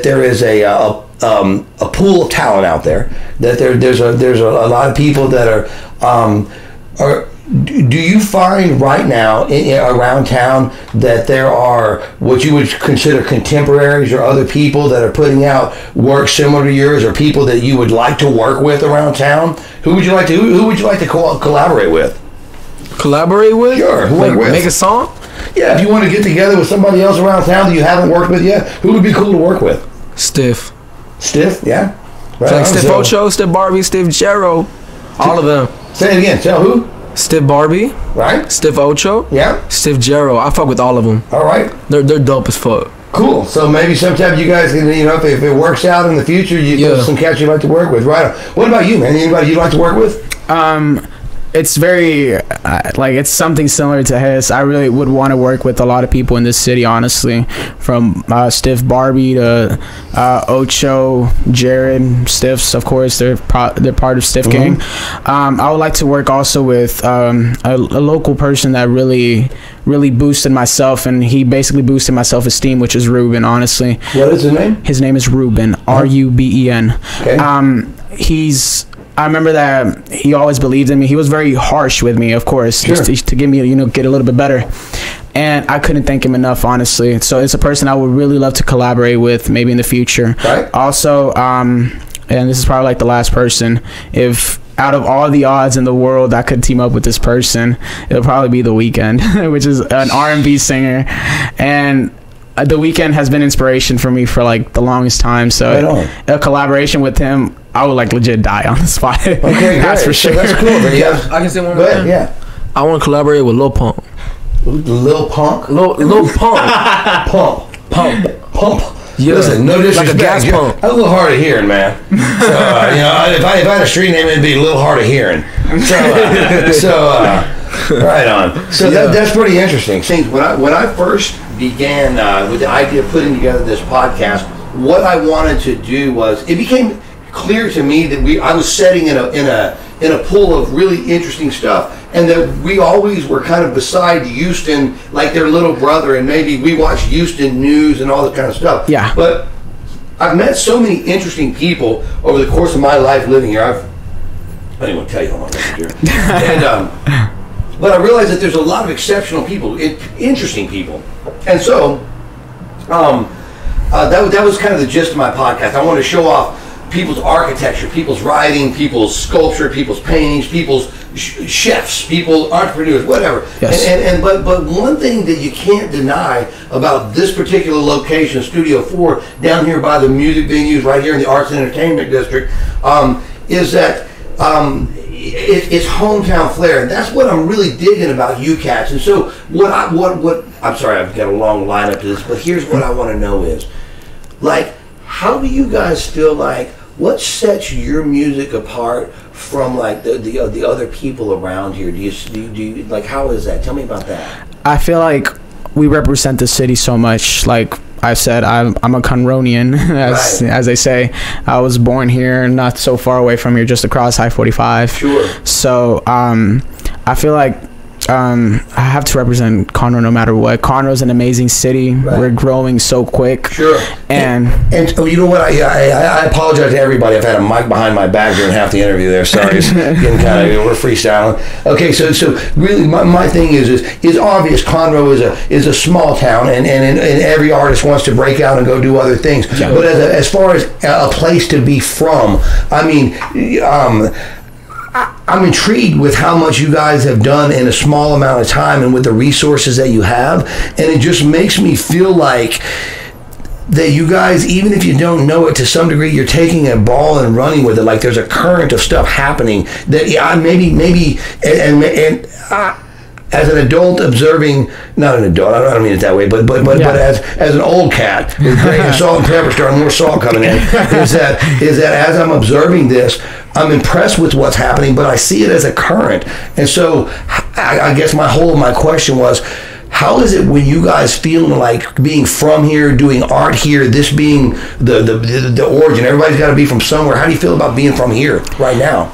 there is a pool of talent out there. That there's a lot of people that are. Do you find right now around town that there are what you would consider contemporaries or other people that are putting out work similar to yours, or people that you would like to work with around town? Who would you like to collaborate with? Collaborate with? Sure. Who Like, work with? make a song? Yeah, if you want to get together with somebody else around town that you haven't worked with yet, who would be cool to work with? Stiff. Stiff, yeah. Right Like on. Stiff So- Ocho, Stiff Barbie, Stiff Jero. All of them. Say it again. Tell who? Stiff Barbie, Right? Stiff Ocho, Yeah. Stiff Jero. I fuck with all of them. All right. They're dope as fuck. Cool. So maybe sometime you guys can, you know, if it works out in the future, there's some cats you'd like to work with. Right on. What about you, man? Anybody you'd like to work with? It's very like it's something similar to his. I really would want to work with a lot of people in this city, honestly, from Stiff Barbie to Ocho, Jared, Stiffs. Of course, they're part of Stiff Gang. I would like to work also with a local person that really boosted myself, and he basically boosted my self-esteem, which is Ruben. Honestly, What is his name? his name is Ruben, Ruben. Okay. I remember that he always believed in me. He was very harsh with me, of course, Sure. just to get me, get a little bit better. And I couldn't thank him enough, honestly. So it's a person I would really love to collaborate with, maybe in the future. Right. Also, and this is probably like the last person. If out of all the odds in the world I could team up with this person, it'll probably be The Weeknd, which is an R&B singer, and The Weeknd has been inspiration for me for like the longest time. So Right on. a collaboration with him, I would like legit die on the spot. Okay, That's great. for sure. So that's cool. But yeah. I can say one Go more ahead. thing. Yeah. I want to collaborate with Lil Pump. Lil Punk. Lil Pump. Pump. Yeah. Listen, no disrespect. Like a gas You're pump. a little hard of hearing, man. So, if I had a street name, it'd be a little hard of hearing. Right on. So that's pretty interesting. See, when I first began with the idea of putting together this podcast, what I wanted to do was, it became clear to me that I was setting in a pool of really interesting stuff, and that we always were kind of beside Houston, like their little brother, and maybe we watched Houston news and all that kind of stuff. Yeah. But I've met so many interesting people over the course of my life living here. I don't even want to tell you how long I've lived here. And but I realized that there's a lot of exceptional people, interesting people, and so that was kind of the gist of my podcast. I wanted to show off people's architecture, people's writing, people's sculpture, people's paintings, people's chefs, people, entrepreneurs, whatever. Yes. But one thing that you can't deny about this particular location, Studio 4, down here by the music venues, right here in the Arts and Entertainment District, is that it's hometown flair, and that's what I'm really digging about you cats. And so what I'm sorry, I've got a long lineup to this, but here's what I want to know is, like, how do you guys feel like, what sets your music apart from like the other people around here? Do you like, how is that? Tell me about that. I feel like we represent the city so much. Like I said, I'm a Conronian, as they say. I was born here, not so far away from here, just across I-45. Sure. So I feel like I have to represent Conroe no matter what. Conroe's an amazing city. Right. We're growing so quick. Sure. And you know what? I apologize to everybody. I've had a mic behind my back during half the interview there. Sorry, it's getting kind of, we're freestyling. Okay, so really, my thing is obvious. Conroe is a small town, and every artist wants to break out and go do other things. Yeah. But as far as a place to be from, I mean, I'm intrigued with how much you guys have done in a small amount of time and with the resources that you have, and it just makes me feel like that you guys, even if you don't know it to some degree, you're taking a ball and running with it. Like there's a current of stuff happening that maybe as an adult observing, not an adult, I don't mean it that way, but as an old cat with great salt and pepper, starting more salt coming in, is that as I'm observing this, I'm impressed with what's happening, but I see it as a current. And so I guess my question was, how is it when you guys feel like being from here, doing art here, this being the origin? Everybody's got to be from somewhere. How do you feel about being from here right now?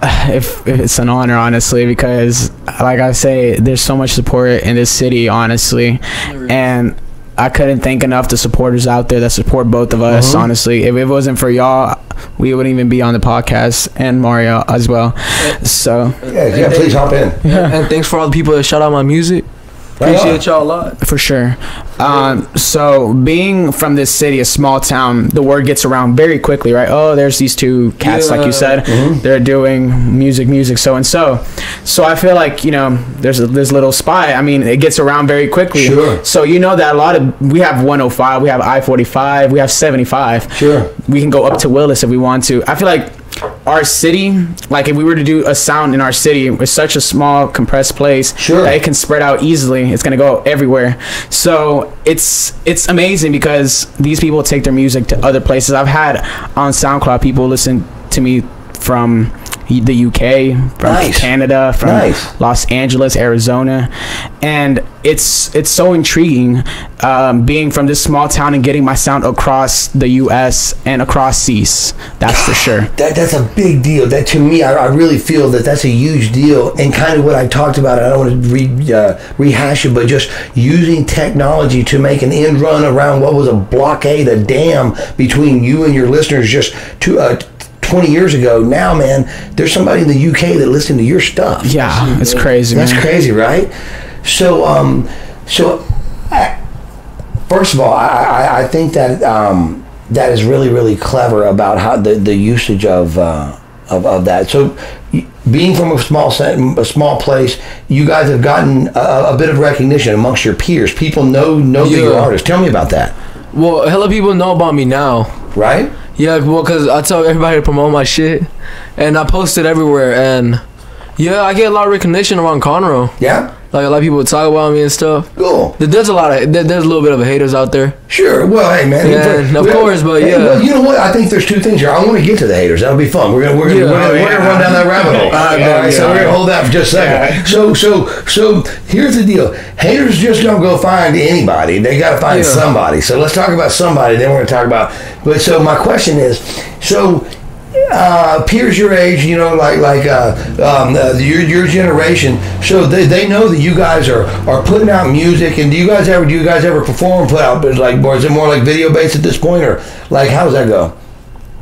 If it's an honor, honestly, because like I say, there's so much support in this city, honestly, and I couldn't thank enough the supporters out there that support both of us. Honestly, if it wasn't for y'all, we wouldn't even be on the podcast, and Mario as well. So yeah, please hop in. And thanks for all the people that shout out my music. Appreciate y'all a lot. For sure. So being from this city, a small town, the word gets around very quickly, right? Oh, there's these two cats, like you said, they're doing music, so and so. So I feel like, you know, there's this little spy. I mean, it gets around very quickly. Sure. So you know that we have 105, we have I-45, we have 75. Sure. We can go up to Willis if we want to. I feel like our city, like if we were to do a sound in our city, it's such a small compressed place that it can spread out easily. It's gonna go everywhere. So it's amazing because these people take their music to other places. I've had on SoundCloud people listen to me from the UK, from Canada, from Los Angeles, Arizona, and it's so intriguing being from this small town and getting my sound across the US and across seas. That's for sure. That's a big deal. That to me, I really feel that that's a huge deal, and kind of what I talked about. I don't want to rehash it, but just using technology to make an end run around what was a blockade, a dam between you and your listeners just 20 years ago. Now, man, there's somebody in the UK that listened to your stuff. Yeah, it's crazy. That's crazy, right? So, first of all, I think that that is really, really clever about how the usage of that. So, being from a small place, you guys have gotten a bit of recognition amongst your peers. People know that you're artists. Tell me about that. Well, hella people know about me now. Right? Yeah, well, because I tell everybody to promote my shit, and I post it everywhere, and yeah, I get a lot of recognition around Conroe. Yeah? Like, a lot of people talk about me and stuff. Cool. There's a little bit of haters out there. Sure. Well, hey, man. Yeah, of course, but yeah. Well, you know what? I think there's two things here. I want to get to the haters. That'll be fun. We're gonna run down that rabbit hole. All right, so we're gonna hold that for just a second. So here's the deal. Haters just don't go find anybody. They got to find somebody. So let's talk about somebody. Then we're gonna talk about. But so my question is, peers your age, you know, your generation, so they know that you guys are putting out music. And do you guys ever perform, put out, or is it more like video based at this point, or like how does that go?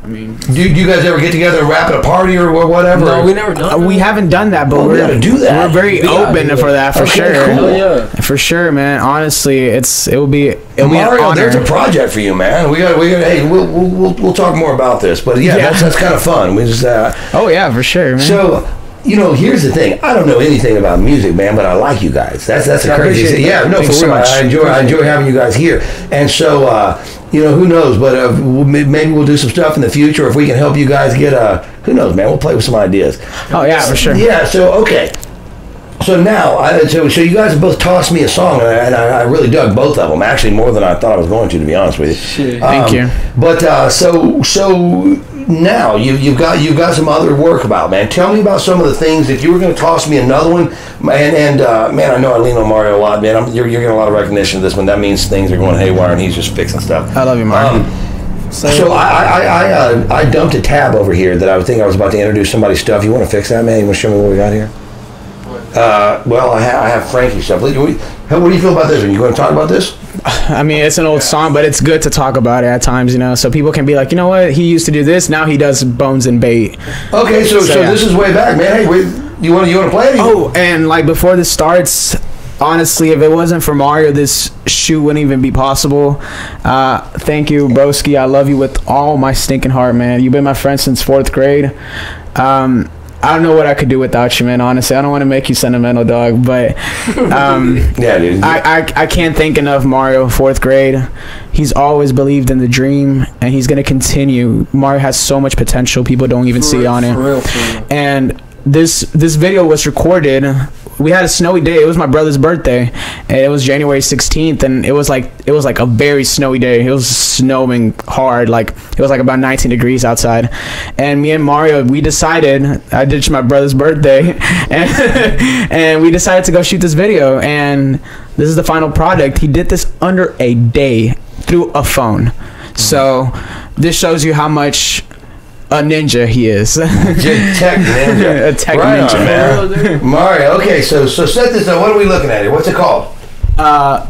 I mean, do you guys ever get together and rap at a party or whatever? No, we never done that. We haven't done that, but we're gonna do that. We're very open for that, for sure. Cool. Yeah, for sure, man. Honestly, it'll be an Mario, honor. there's a project for you, man. We got. Hey, we'll talk more about this, but that's kind of fun. We just. Oh yeah, for sure, man. So. You know, here's the thing. I don't know anything about music, man, but I like you guys. That's a crazy thing. Yeah, no, for real. I enjoy having you guys here. And so, you know, who knows? But maybe we'll do some stuff in the future if we can help you guys get who knows, man? We'll play with some ideas. Oh yeah, for sure. Yeah. So okay. So now, so you guys have both tossed me a song, and I really dug both of them. Actually, more than I thought I was going to be honest with you. Shit. Thank you. But so now you've got some other work about, man. Tell me about some of the things. If you were going to toss me another one, and man, I know I lean on Mario a lot, man. You're getting a lot of recognition of this one. That means things are going haywire, and he's just fixing stuff. I love you, Mario. So I dumped a tab over here that I would think I was about to introduce somebody's stuff. You want to fix that, man? You want to show me what we got here? Well, I have Frankiee stuff. What do you feel about this? Are you going to talk about this? I mean, it's an old song, but it's good to talk about it at times, you know, so people can be like, you know what, he used to do this, now he does Bones and Bait. Okay, so this is way back, man. Hey, you want to play it? Oh, and like before this starts, honestly, if it wasn't for Mario, this shoot wouldn't even be possible. Thank you, broski. I love you with all my stinking heart, man. You've been my friend since 4th grade. I don't know what I could do without you, man. Honestly, I don't want to make you sentimental, dog, but yeah, dude. I can't thank enough Mario. 4th grade, he's always believed in the dream, and he's gonna continue. Mario has so much potential. People don't even see it on it. For real. And this video was recorded. We had a snowy day. It was my brother's birthday, and it was January 16th, and it was like a very snowy day. It was snowing hard, like it was like about 19 degrees outside. And me and Mario, we decided, I ditched my brother's birthday, and we decided to go shoot this video. And this is the final product. He did this under a day through a phone. So this shows you how much a ninja he is. Tech ninja. A tech right ninja. On, man. Mario, okay, so set this up. What are we looking at here? What's it called?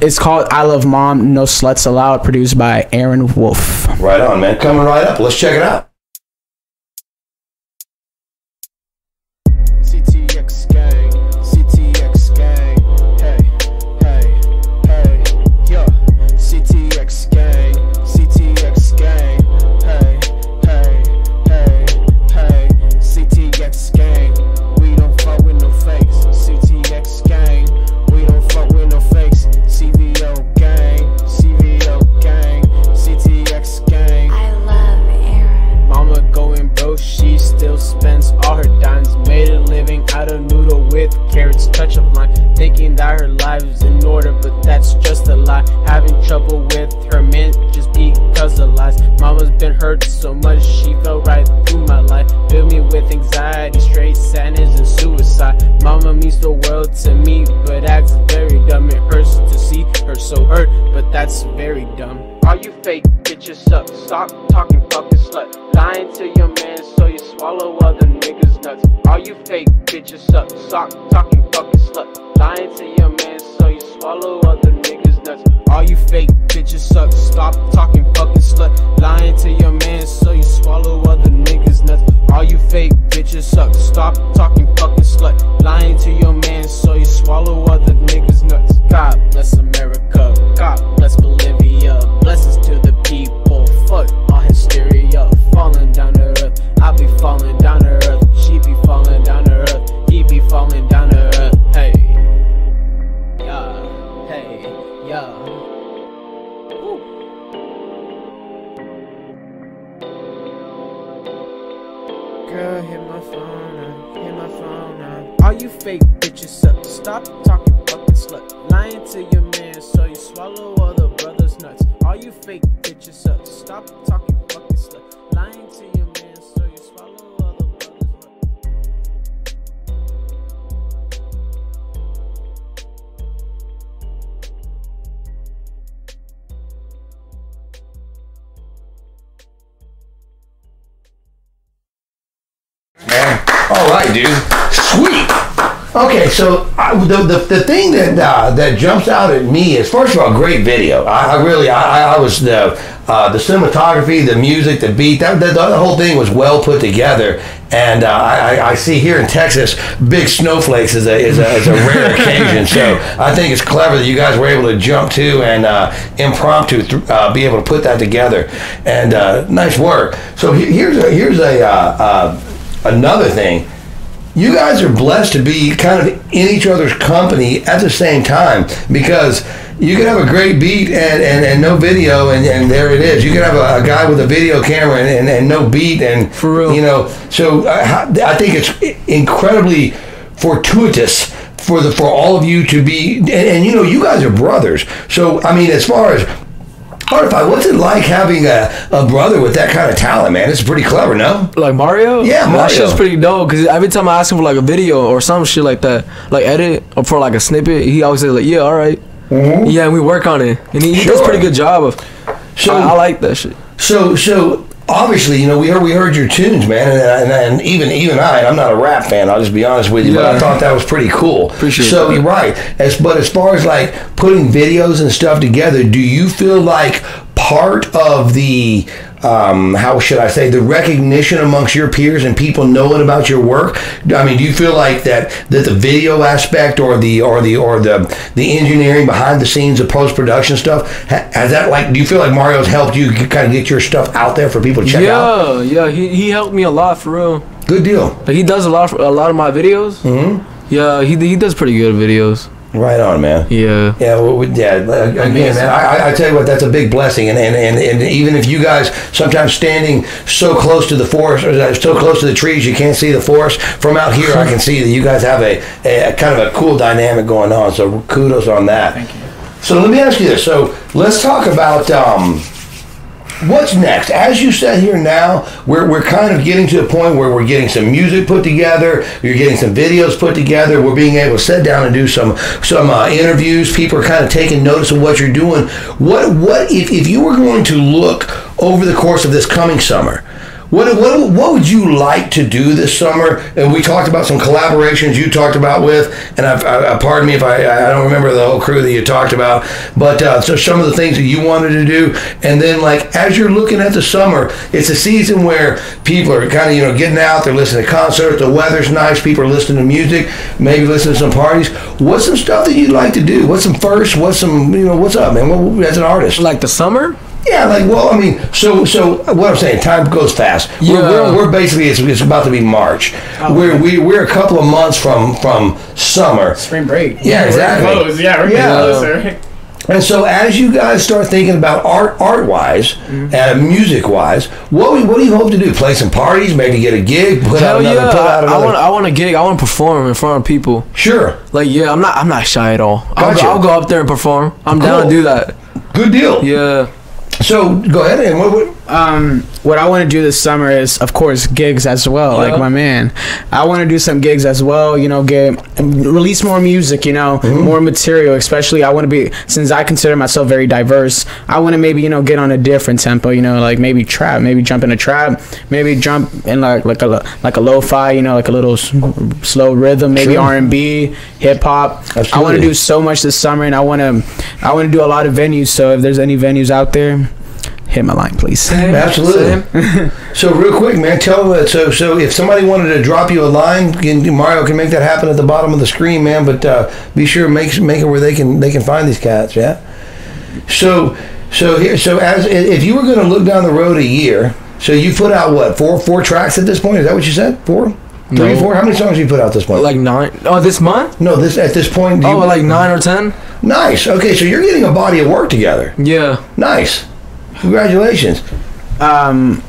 It's called I Love Mom, No Sluts Allowed, produced by Aaron Wolf. Right on, man. Coming right up. Let's check it out. CTX gang, hey, hey. parents' touch of mine. Thinking that her life is in order, but that's just a lie. Having trouble with her man just because of lies. Mama's been hurt so much, she fell right through my life. Filled me with anxiety, straight sadness and suicide. Mama means the world to me, but acts very dumb. It hurts to see her so hurt, but that's very dumb. All you fake bitches suck. Stop talking fucking slut. Lying to your man so you swallow other niggas nuts. All you fake bitches suck. Stop talking fucking slut. Lying to your man so you swallow other niggas nuts. All you fake bitches suck. Stop talking fucking slut. Lying to your man so you swallow other niggas nuts. All you fake bitches suck. Stop talking fucking slut. Lying to your man so you swallow other niggas nuts. God bless America. God bless Bolivia. Blessings to the people. Fuck all hysteria. Falling down to earth. I be falling down to earth. She be falling down to earth. He be falling down to earth. Hey. Yeah. Hey. Yeah. Woo. Girl, hit my phone up. Hit my phone up. All you fake bitches suck. Stop talking fucking slut. Lying to your man so you swallow other brothers' nuts. All you fake bitches suck. Stop talking fucking slut. Lying to your man so you swallow other brothers' nuts. Man. All right, dude. Sweet. Okay, so the thing that jumps out at me is, first of all, great video. I was the cinematography, the music, the beat, the whole thing was well put together. And I see here in Texas, big snowflakes is a rare occasion. So I think it's clever that you guys were able to jump to and impromptu be able to put that together. And nice work. So here's another thing. You guys are blessed to be kind of in each other's company at the same time, because you could have a great beat and no video, and there it is. You could have a guy with a video camera and no beat, and for real, you know. So I think it's incredibly fortuitous for all of you to be, and you know, you guys are brothers. So I mean, as far as Ardofy, what's it like having a brother with that kind of talent, man? It's pretty clever, no? Like Mario? Yeah, Mario. That shit's pretty dope, because every time I ask him for like a video or some shit like that, like edit or for like a snippet, he always says like, yeah, all right. Mm-hmm. Yeah, and we work on it. And he does a pretty good job of, so I like that shit. So obviously, you know, we heard your tunes, man, and even I'm not a rap fan, I'll just be honest with you, but I thought that was pretty cool. Appreciate so that. You're right. But as far as like putting videos and stuff together, do you feel like part of the how should I say, the recognition amongst your peers and people knowing about your work? I mean, do you feel like that the video aspect or the engineering behind the scenes of post-production stuff, has that, like, do you feel like Mario's helped you kind of get your stuff out there for people to check out? Yeah, he helped me a lot, for real. Good deal. Like, he does a lot of my videos. Mm-hmm. Yeah, he does pretty good videos. Right on, man. Yeah. Yeah. Again, man, I tell you what, that's a big blessing, and even if you guys sometimes standing so close to the forest, or so close to the trees, you can't see the forest. From out here, I can see that you guys have a kind of a cool dynamic going on. So kudos on that. Thank you. So let me ask you this. So let's talk about what's next. As you sit here now, we're kind of getting to a point where we're getting some music put together. You're getting some videos put together. We're being able to sit down and do some interviews. People are kind of taking notice of what you're doing. What if you were going to look over the course of this coming summer? What would you like to do this summer? And we talked about some collaborations you talked about with, and pardon me if I don't remember the whole crew that you talked about, but so some of the things that you wanted to do. And then, like, as you're looking at the summer, it's a season where people are kind of, you know, getting out, they're listening to concerts, the weather's nice, people are listening to music, maybe listening to some parties. What's some stuff that you'd like to do? What's some first? What's up, man? As an artist, like the summer. Yeah, like, well, I mean, so what I'm saying, time goes fast. Yeah. We're basically, it's about to be March. Oh, we're a couple of months from summer. Spring break. Yeah, exactly. We're close. Yeah, we're getting closer. And so, as you guys start thinking about art-wise, music-wise, what do you hope to do? Play some parties, maybe get a gig, put out another. I want a gig. I want to perform in front of people. Sure. Like, yeah, I'm not shy at all. Gotcha. I'll go up there and perform. I'm down to do that. Good deal. Yeah. So go ahead and what I want to do this summer is, of course, gigs as well. Like my man, I want to do some gigs as well. You know, release more music. You know, more material. Especially, I want to be, since I consider myself very diverse. I want to maybe get on a different tempo. You know, like maybe trap, maybe jump in a trap, maybe jump in like a lo-fi. You know, like a little slow rhythm. Maybe R&B, hip hop. I want to do so much this summer, and I want to do a lot of venues. So if there's any venues out there, hit my line, please. Absolutely. So real quick, man, tell them. So if somebody wanted to drop you a line, Mario can make that happen at the bottom of the screen, man. But be sure make it where they can find these cats. Yeah. So if you were going to look down the road a year, so you put out what four tracks at this point? Is that what you said? 4? 3, 4? How many songs have you put out this point? Like 9. Oh, this month? No, at this point. Like 9 or 10. Nice. Okay, so you're getting a body of work together. Yeah. Nice. Congratulations. I'm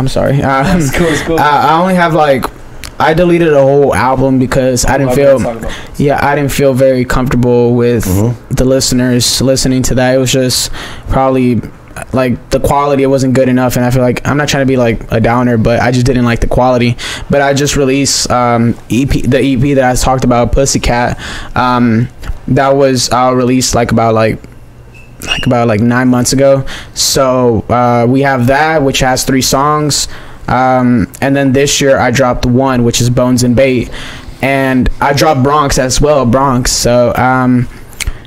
sorry. It's cool. I only have I deleted a whole album because I didn't feel very comfortable with the listeners listening to that. It was just probably the quality, it wasn't good enough, and I feel like I'm not trying to be a downer, but I just didn't like the quality. But I just released the EP that I talked about, Pussycat. That was released about 9 months ago. So we have that, which has 3 songs, and then this year I dropped one, which is Bones and Bait, and I dropped Bronx as well, Bronx. So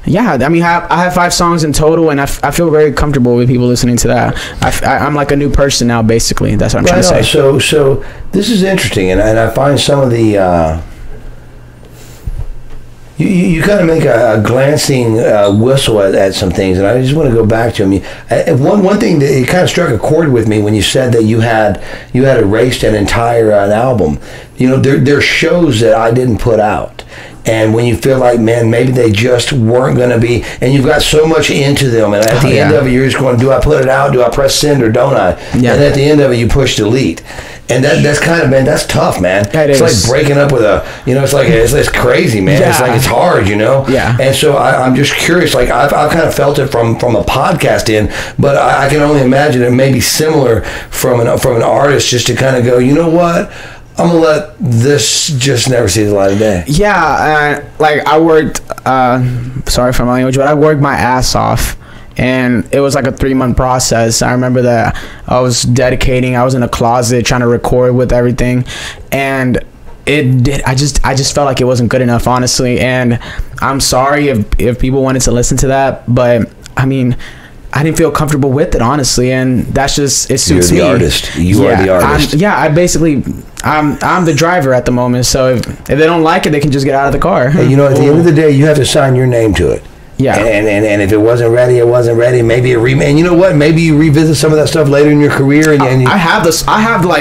yeah, I mean, I have 5 songs in total, and I feel very comfortable with people listening to that. I'm like a new person now, basically. That's what I'm trying to say. So this is interesting, and I find some of the you kind of make a glancing whistle at some things, and I just want to go back to them. One thing that it kind of struck a chord with me when you said that you had erased an entire album. There's shows that I didn't put out. And when you feel like, man, maybe they just weren't going to be, and you've got so much into them, and at the end of it, you're just going, do I put it out? Do I press send or don't I? Yeah. And at the end of it, you push delete. And that's kind of, man, that's tough, man. It's like breaking up with it's crazy, man. Yeah. It's hard, Yeah. And so I'm just curious, I've kind of felt it from a podcast but I can only imagine it may be similar from an artist, just to kind of go, you know what? I'm gonna let this just never see the light of day. Yeah, I worked. Sorry for my language, but I worked my ass off, and it was like a 3-month process. I remember that I was dedicating. I was in a closet trying to record with everything, and I just felt like it wasn't good enough, honestly. And I'm sorry if people wanted to listen to that, but I mean, I didn't feel comfortable with it, honestly, and that's just, it suits me. You're the artist. You are the artist. I'm the driver at the moment, so if they don't like it, they can just get out of the car. Hey, at the end of the day, you have to sign your name to it. Yeah. And if it wasn't ready, it wasn't ready. Maybe and you know what? Maybe you revisit some of that stuff later in your career. I have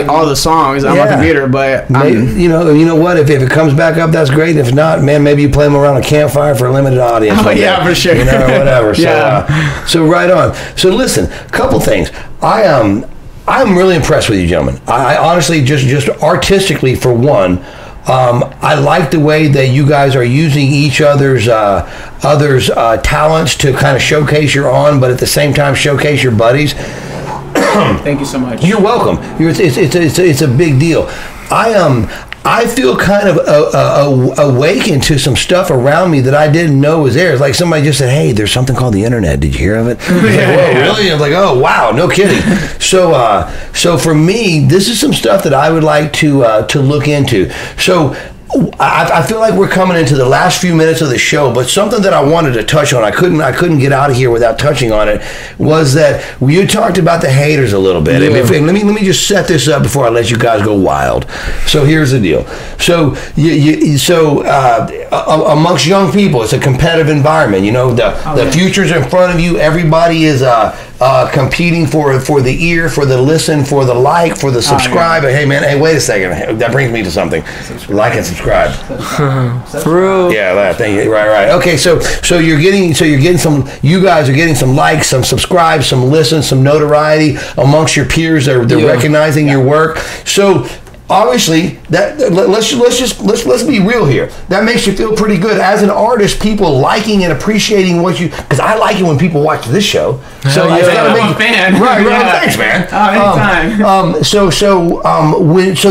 all the songs on my computer, but you know what? If it comes back up, that's great. If not, man, maybe you play them around a campfire for a limited audience. Oh yeah, for sure. Or whatever. So, so right on. So listen, couple things. I'm really impressed with you, gentlemen. I honestly, just artistically, for one. I like the way that you guys are using each other's talents to kind of showcase your own, but at the same time showcase your buddies. Thank you so much. You're welcome. It's a big deal. I feel kind of awakened to some stuff around me that I didn't know was there. It's like somebody just said, "Hey, there's something called the internet. Did you hear of it?" I was like, "Whoa, really?" I was like, "Oh, wow, no kidding." So for me, this is some stuff that I would like to look into. So I feel like we're coming into the last few minutes of the show, but something that I wanted to touch on, I couldn't get out of here without touching on it, was that you talked about the haters a little bit. Yeah. Let me just set this up before I let you guys go wild. So here's the deal. So amongst young people, it's a competitive environment. The future's in front of you. Everybody is competing for the ear, for the listen, for the like, for the subscribe. Hey man, hey, wait a second. That brings me to something. Like and subscribe. Bro. Yeah, thank you. Right. Okay, so you're getting some. You guys are getting some likes, some subscribes, some listens, some notoriety amongst your peers. They're recognizing your work. So obviously, that let's be real here. That makes you feel pretty good as an artist. People liking and appreciating what you, because I like it when people watch this show. So I'm a fan. Right. Thanks, man. Anytime. So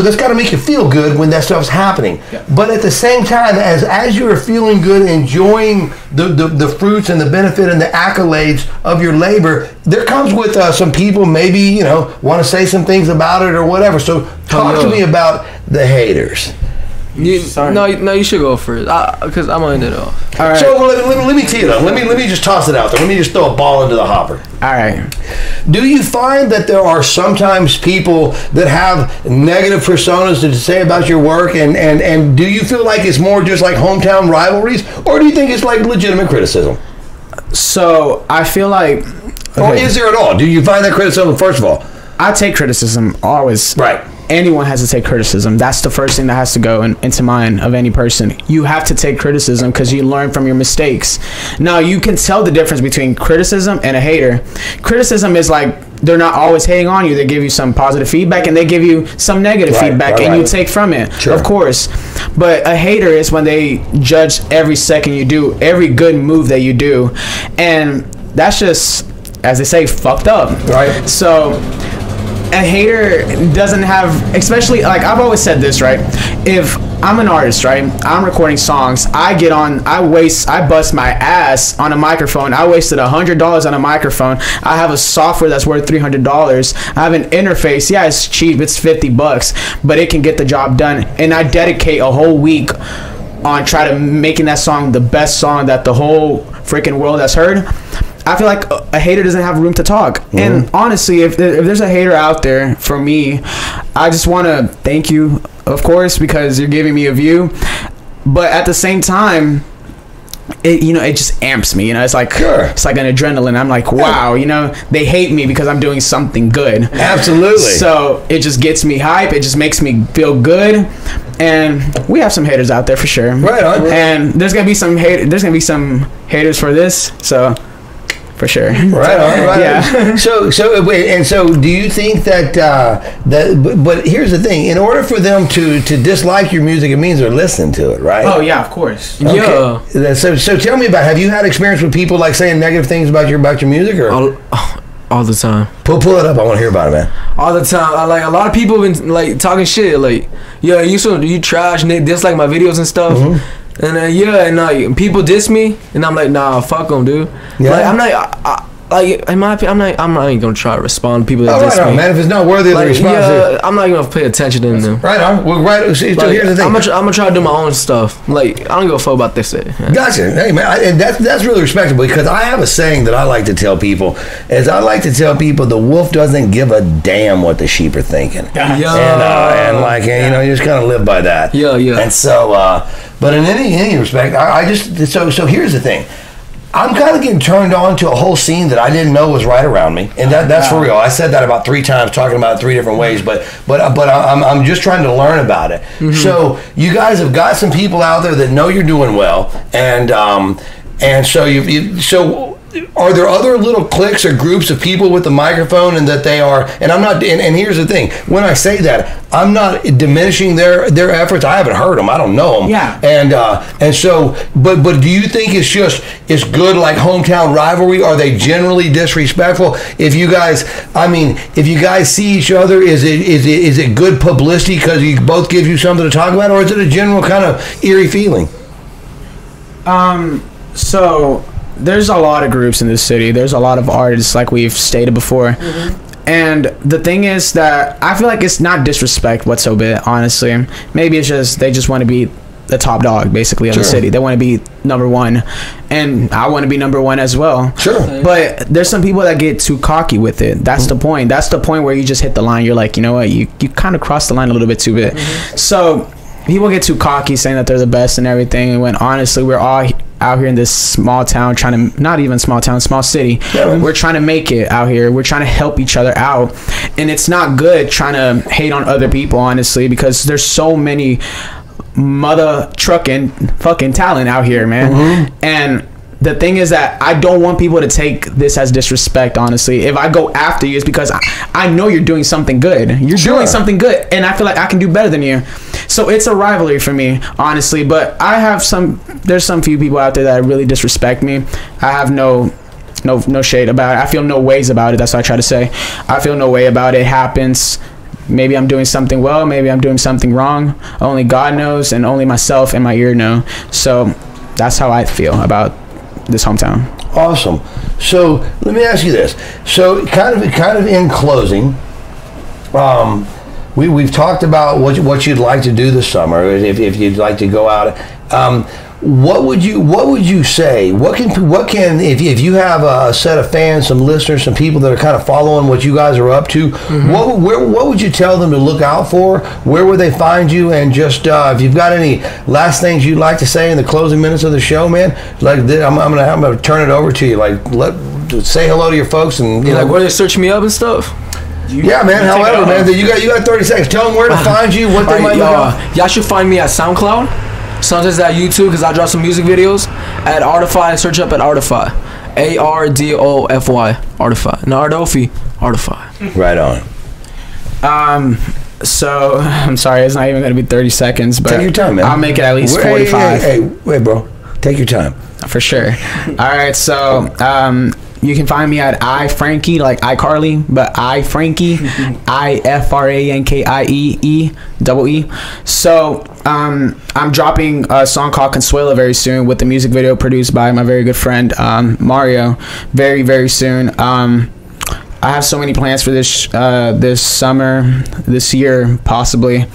that's got to make you feel good when that stuff's happening. Yeah. But at the same time, as you're feeling good, enjoying the fruits and the benefit and the accolades of your labor, there comes with some people maybe want to say some things about it or whatever. So talk to me about the haters. No, you should go first, because I'm gonna end it off. All right. So let me tee it up. Let me just toss it out there. Let me just throw a ball into the hopper. All right. Do you find that there are sometimes people that have negative personas to say about your work, and do you feel like it's more just like hometown rivalries, or do you think it's like legitimate criticism? So I feel like, or is there at all? Do you find that criticism? First of all, I take criticism always. Right. Anyone has to take criticism. That's the first thing that has to go into mind of any person. You have to take criticism because you learn from your mistakes. Now, you can tell the difference between criticism and a hater. Criticism is like, they're not always hating on you. They give you some positive feedback and they give you some negative feedback, and you take from it, of course. But a hater is when they judge every second you do, every good move that you do. And that's just, as they say, fucked up. Right. So a hater doesn't have, especially, like, I've always said this, right? If I'm an artist, right? I'm recording songs. I bust my ass on a microphone. I wasted $100 on a microphone. I have a software that's worth $300. I have an interface. Yeah, it's cheap. It's $50, but it can get the job done. And I dedicate a whole week on trying to making that song the best song that the whole freaking world has heard. I feel like a hater doesn't have room to talk. Mm-hmm. And honestly, if there's a hater out there for me, I just want to thank you, of course, because you're giving me a view. But at the same time, it just amps me. It's like it's like an adrenaline. I'm like, wow, they hate me because I'm doing something good. Absolutely. So it just gets me hype. It just makes me feel good. And we have some haters out there for sure. Right on. And there's gonna be some haters for this. So. For sure. Right on. Yeah. So do you think that but here's the thing, in order for them to dislike your music, it means they're listening to it, right? Oh yeah, of course. Okay. Yeah. So tell me about, have you had experience with people like saying negative things about your music, or all the time? Pull it up. I want to hear about it, man. All the time. Like, a lot of people been like talking shit, like, yeah, you trash, and they dislike my videos and stuff. Mm-hmm. And then people diss me, and I'm like, nah, fuck them, dude. Yeah. Like, I'm not, like, in my opinion, I'm not even gonna try to respond to people that diss me. Man, if it's not worthy of the response, I'm not even gonna pay attention to them. Right on. Well, right. So here's the thing. I'm gonna try to do my own stuff. Like, I don't give a fuck about this shit. Yeah. Gotcha. Hey man, and that's really respectable, because I have a saying that I like to tell people. The wolf doesn't give a damn what the sheep are thinking. And you just kind of live by that. Yeah. And so, but in any respect, I just so here's the thing. I'm kind of getting turned on to a whole scene that I didn't know was right around me, and that's for real. I said that about 3 times, talking about it 3 different ways, but I'm just trying to learn about it. Mm-hmm. So you guys have got some people out there that know you're doing well, and so are there other little cliques or groups of people with the microphone, and that they are, and I'm not, and here's the thing, when I say that, I'm not diminishing their efforts. I haven't heard them, I don't know them. Yeah. And so, but do you think it's good, like hometown rivalry? Are they generally disrespectful? If you guys see each other, is it good publicity because you both gives you something to talk about, or is it a general kind of eerie feeling? So there's a lot of groups in this city. There's a lot of artists, like we've stated before. Mm-hmm. And the thing is that I feel like it's not disrespect whatsoever, honestly. Maybe it's just they just want to be the top dog, basically, of the city. They want to be number one. And I want to be number one as well. Sure. But there's some people that get too cocky with it. That's the point. That's the point where you just hit the line. You're like, you know what? You kind of crossed the line a little bit too bit. Mm-hmm. So people get too cocky, saying that they're the best and everything, when honestly we're all out here in this small town, trying to, not even small town, small city. Yeah, we're trying to make it out here. We're trying to help each other out. And it's not good trying to hate on other people, honestly, because there's so many mother trucking fucking talent out here, man. And the thing is that I don't want people to take this as disrespect, honestly. If I go after you, it's because I know you're doing something good. You're doing something good, and I feel like I can do better than you. So it's a rivalry for me, honestly. But I have there's some few people out there that really disrespect me. I have no shade about it. I feel no ways about it. That's what I try to say. I feel no way about it. It happens. Maybe I'm doing something well. Maybe I'm doing something wrong. Only God knows, and only myself and my ear know. So that's how I feel about this hometown. Awesome. So let me ask you this. So kind of in closing, we've talked about what you'd like to do this summer. If you'd like to go out, what would you say? What can if you have a set of fans, some listeners, some people that are kind of following what you guys are up to, what would you tell them to look out for? Where would they find you? And just if you've got any last things you'd like to say in the closing minutes of the show, man, like I'm gonna turn it over to you. Like say hello to your folks and like where they search me up and stuff. Yeah, man. However, man, you got 30 seconds. Tell them where to find you. What they might look. Y'all should find me at SoundCloud. Sometimes at YouTube, because I drop some music videos at Ardofy. Search up at Ardofy, Ardofy, Ardofy, not Ardofy, Ardofy. Right on. So I'm sorry, it's not even gonna be 30 seconds, but take your time, man. I'll make it at least 45. Hey, wait, bro. Take your time. For sure. All right, so you can find me at Frankiee, like iCarly, but Frankiee, IFRANKIEE. So I'm dropping a song called Consuela very soon, with the music video produced by my very good friend Mario, very, very soon. I have so many plans for this summer, this year, possibly.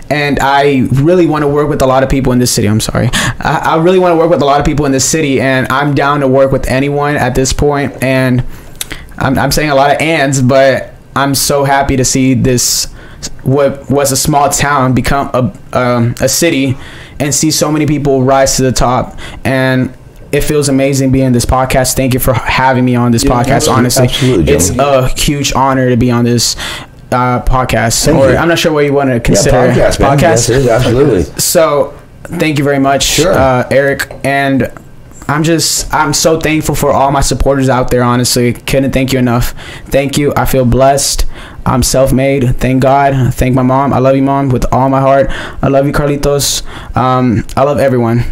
And I really want to work with a lot of people in this city. I'm sorry. I really want to work with a lot of people in this city, and I'm down to work with anyone at this point. And I'm saying a lot of ands, but I'm so happy to see this, what was a small town, become a city, and see so many people rise to the top. And it feels amazing being on this podcast. Thank you for having me on this podcast. Honestly, it's a huge honor to be on this podcast. I'm not sure what you want to consider podcast. Yes, it is, absolutely. So thank you very much, Eric. And I'm so thankful for all my supporters out there. Honestly, couldn't thank you enough. Thank you. I feel blessed. I'm self-made. Thank God. Thank my mom. I love you, Mom, with all my heart. I love you, Carlitos. I love everyone.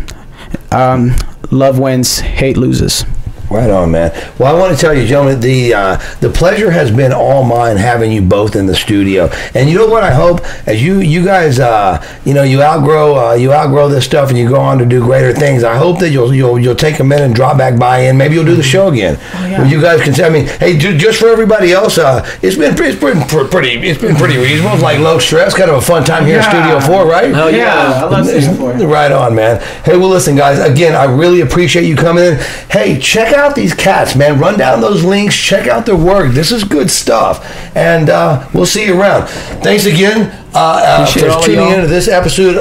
Love wins, hate loses. Right on, man. Well, I want to tell you, gentlemen, the pleasure has been all mine having you both in the studio. And you know what? I hope as you guys, you outgrow this stuff and you go on to do greater things. I hope that you'll take a minute and drop back by in. Maybe you'll do the show again. Oh, yeah. Well, you guys can. I mean, hey, just for everybody else, it's been pretty reasonable. It's like low stress, kind of a fun time here in Studio 4, right? Oh yeah, I love Studio 4. Right on, man. Hey, well, listen, guys. Again, I really appreciate you coming in. Hey, check out these cats, man. Run down those links. Check out their work. This is good stuff. And we'll see you around. Thanks again for tuning into this episode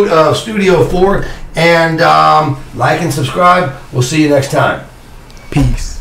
of Studio 4. And like and subscribe. We'll see you next time. Peace.